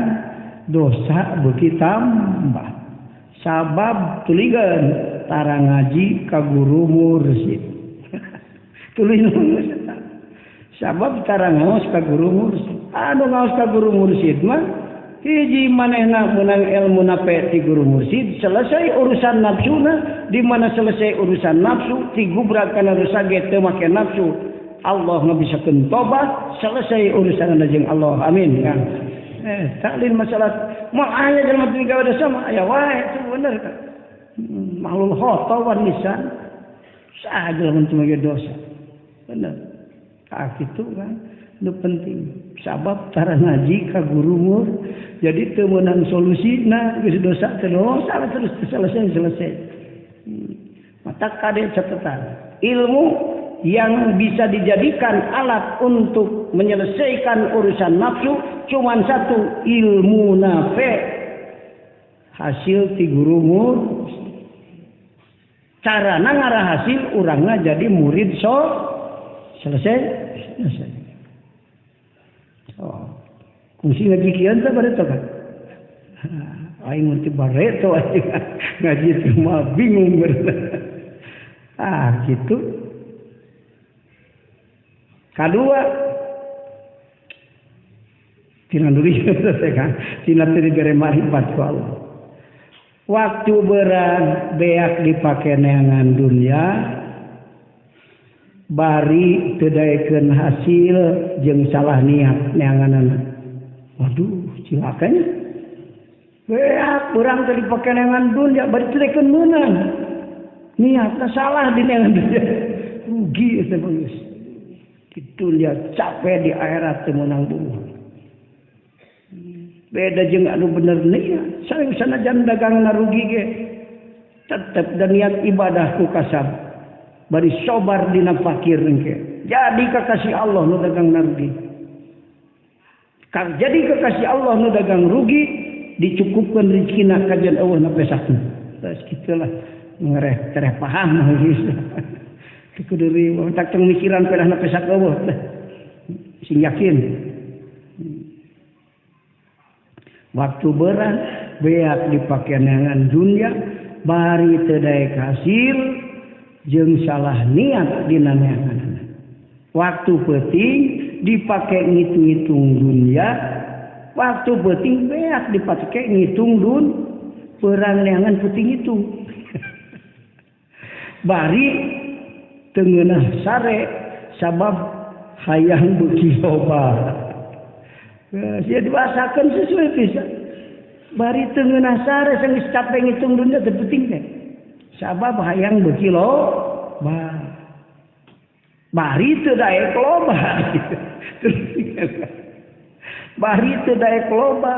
dosa beuki tambah sabab tuligan tara ngaji ka guru mursyid tuligan sabab tara ngaos ka guru mursyid anu ngaos ka guru mursyid mah hiji manehna meunang ilmu nape ti guru mursyid selesai urusan nafsuna di mana selesai urusan nafsu ti gubrak kana dosa ge teu make nafsu Allah ngabisakeun tobat selesai urusan jeung Allah amin kan taklin masalah mau aya jelema teu gawe dosa mah aya wae itu bener kan mahlul khata wan lisan saha jelema teu gawe dosa bener kitu kan nu penting sabab tara ngaji ka guru mur jadi teu meunang solusina geus dosa teu dosa terus selesai mata kade catatan ilmu yang bisa dijadikan alat untuk menyelesaikan urusan nafsu cuman satu ilmu nafe hasil ti guru mur carana ngarah hasil urangna jadi murid selesai kungsi ngaji kieu teh bari teh kan aing mesti bareto ngaji cuma bingung gitu. Kedua, tina duri kan, tina teu dibere marifat ku Allah. Waktu berat beak dipake neangan dunia, bari teu daekeun hasil jeung salah niat neanganana. Waduh, cilakanya. Beak urang teu dipake neangan dunia, bari teu daekeun meunang. Niatna salah di neangan dunia. Rugi eta geus. Kitu dia capek di akhirat teu meunang buah. Beda jeung anu bener niat. Sareng sanajan dagangna rugi ge. Tetep da niat ibadah ku kasab. Bari sobar dina fakir engke. Jadi kekasih Allah nu dagang rugi. Kang jadi kekasih Allah nu dagang rugi dicukupkeun rezekina kajian Allah na pesakna. Terus kitulah ngereh tereh paham geus. Kudu riweuh tak tong mikiran pedahna pesak Allah. Sing yakin. Waktu berat beak dipake neangan dunia bari teu daek hasil jeung salah niat dina neangan. Waktu penting dipake ngitung-ngitung dunia, waktu penting beak dipake ngitung perang neangan penting itu. Bari teu ngeunah sare sabab hayang beuki loba. Sia dibasakeun sesuai pisan. Bari teu ngeunah sare sing geus capek ngitung dunia teu penting teh. Sabab hayang beuki loba. Bari teu daek loba. Bari teu daek loba.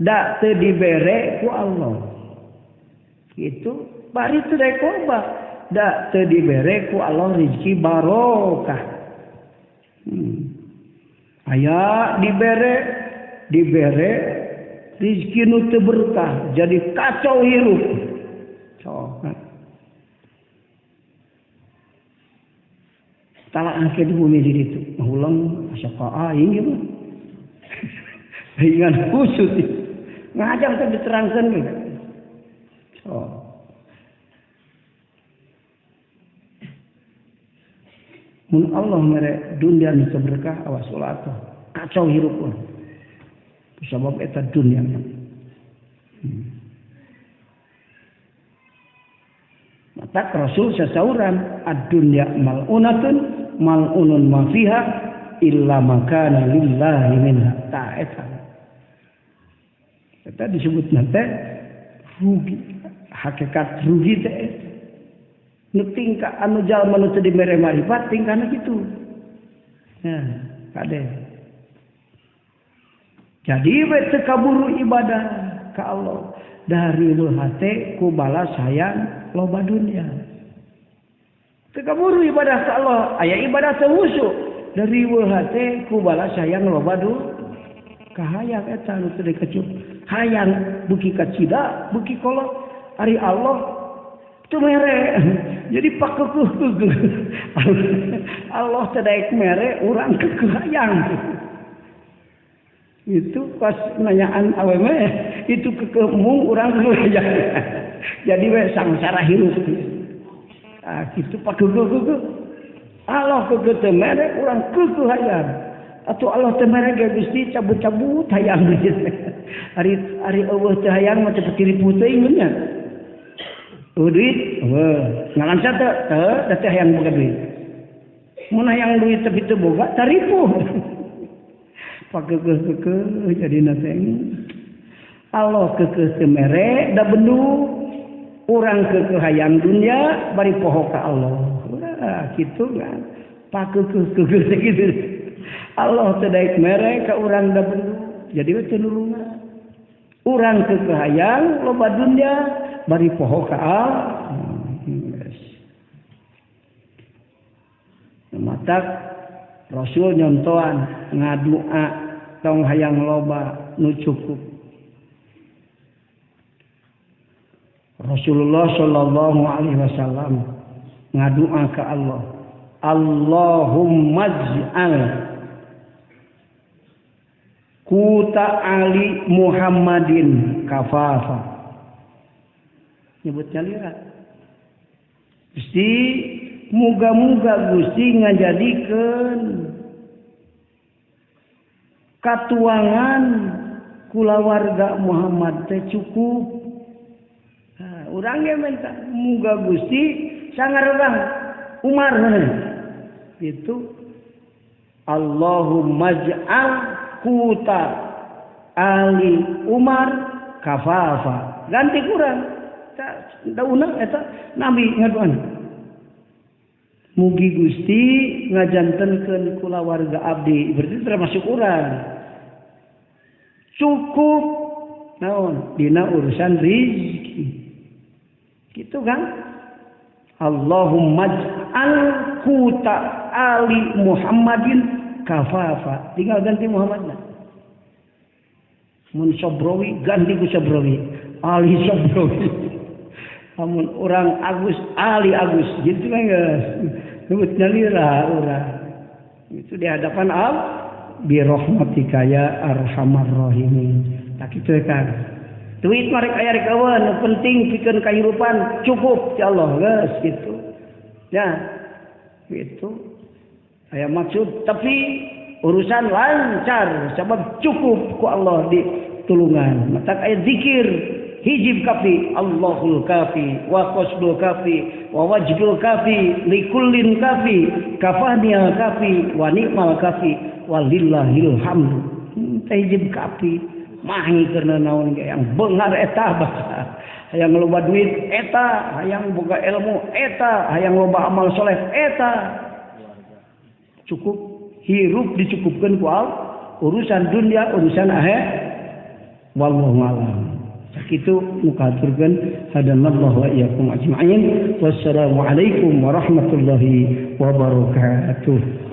Da teu dibere ku Allah. Itu bari teu daek loba. Da teu dibere ku Allah rezeki barokah. Aya dibere rezeki nu teu berkah, jadi kacau hirup. Sok. Talakake di bumi di ditu. Ulang asyaqa aing gitu. Dengan khusus. Ngajak teh diterangkeun gitu. Sok. Mun Allah mere dunia nu teu berkah awas ulah atuh kacau hirupna. Sabab eta dunia. Mata Rasul sasauran ad-dunya mal'unatun mal'unun ma fiha illa ma kana lillahi minha ta'atan. Eta disebut nanti rugi. Hakikat rugi teh nu tingkah anu jalma nu teu dibere marifat tingkahna kitu. Nah, kade. Jadi we teu kaburu ibadah ka Allah dari hate ku balas hayang loba dunia. Teu kaburu ibadah ka Allah, aya ibadah teu husu dari hate ku balas hayang loba kahayang eta nu teu dikecup. Hayang beuki ka cida, beuki kolot ari Allah itu mere, jadi pak kekuh. Allah tedaik mere, orang kekuh hayang. Itu pas nanyaan aweme, itu kekuh mung orang kekuh hayang. Jadi we sangsara hirup. Ah, gitu pak kekuh. Allah kekuh temere, orang kekuh hayang. Atau Allah temere ge Gusti cabut-cabut hayang. Ari Allah teh hayang mah teu tiripu teuing nya. Duit, ngalan teu da teh hayang boga duit. Mun hayang duit tapi teu boga taripu. Pakeukeun jadi teh. Allah keukeuh teu mere da bendu urang keukeuh hayang dunia bari poho ka Allah. Ulah kitu kan. Pakeukeun kitu. Allah teu daek mere ka urang da bendu. Jadi we teu nulungan. Urang keukeuh hayang loba dunia bari poho ka matak Rasul nyontoan ngadua tong hayang loba nu cukup. Rasulullah sallallahu alaihi wasallam ngadua ka Allah, Allahumma ij'al Kuta Ali Muhammadin kafafa. Nyebutnya lihat. Gusti muga-muga Gusti ngajadikeun katuangan kulawarga Muhammad teh cukup. Nah, urang ge minta muga Gusti sangarang Umar itu Allahumma ja'al kuta Ali Umar kafafa. Ganti kurang. Daunna eta Nabi ngaduan. Mugi Gusti ngajantenkeun kulawarga abdi, berarti termasuk urang. Cukup naon dina urusan rezeki. Gitu kan? Allahumma ja'al kuta Ali Muhammadin kafafa. Tinggal ganti Muhammadna. Mun Sobrawi ganti ku Sobrawi. Ali Sobrawi. Amun orang Agus Ali Agus gitu kan guys. Nyebutnya lira urang. Itu di hadapan Allah bi rahmatika ya arhamar rahimin. Tak kitu kan. Duit mari aya rek eueun, penting pikeun kahirupan cukup ya Allah geus gitu. Ya. Gitu. Aya maksud tapi urusan lancar sebab cukup ku Allah di tulungan. Mata aya zikir hijib kafi Allahul kafi wa qasdul kafi wa wajdul kafi likullin kafi kafanial kafi wa ni'mal kafi walillahil hamdu. Hijib kafi mahi karena naon yang beungar eta basa hayang loba duit eta hayang boga ilmu eta hayang loba amal soleh eta cukup hirup dicukupkeun ku Allah urusan dunia urusan akhir wallahu a'lam. Sakitu mukaturkeun hadanallahu wa iyyakum ajma'in. Wassalamu alaikum warahmatullahi wabarakatuh.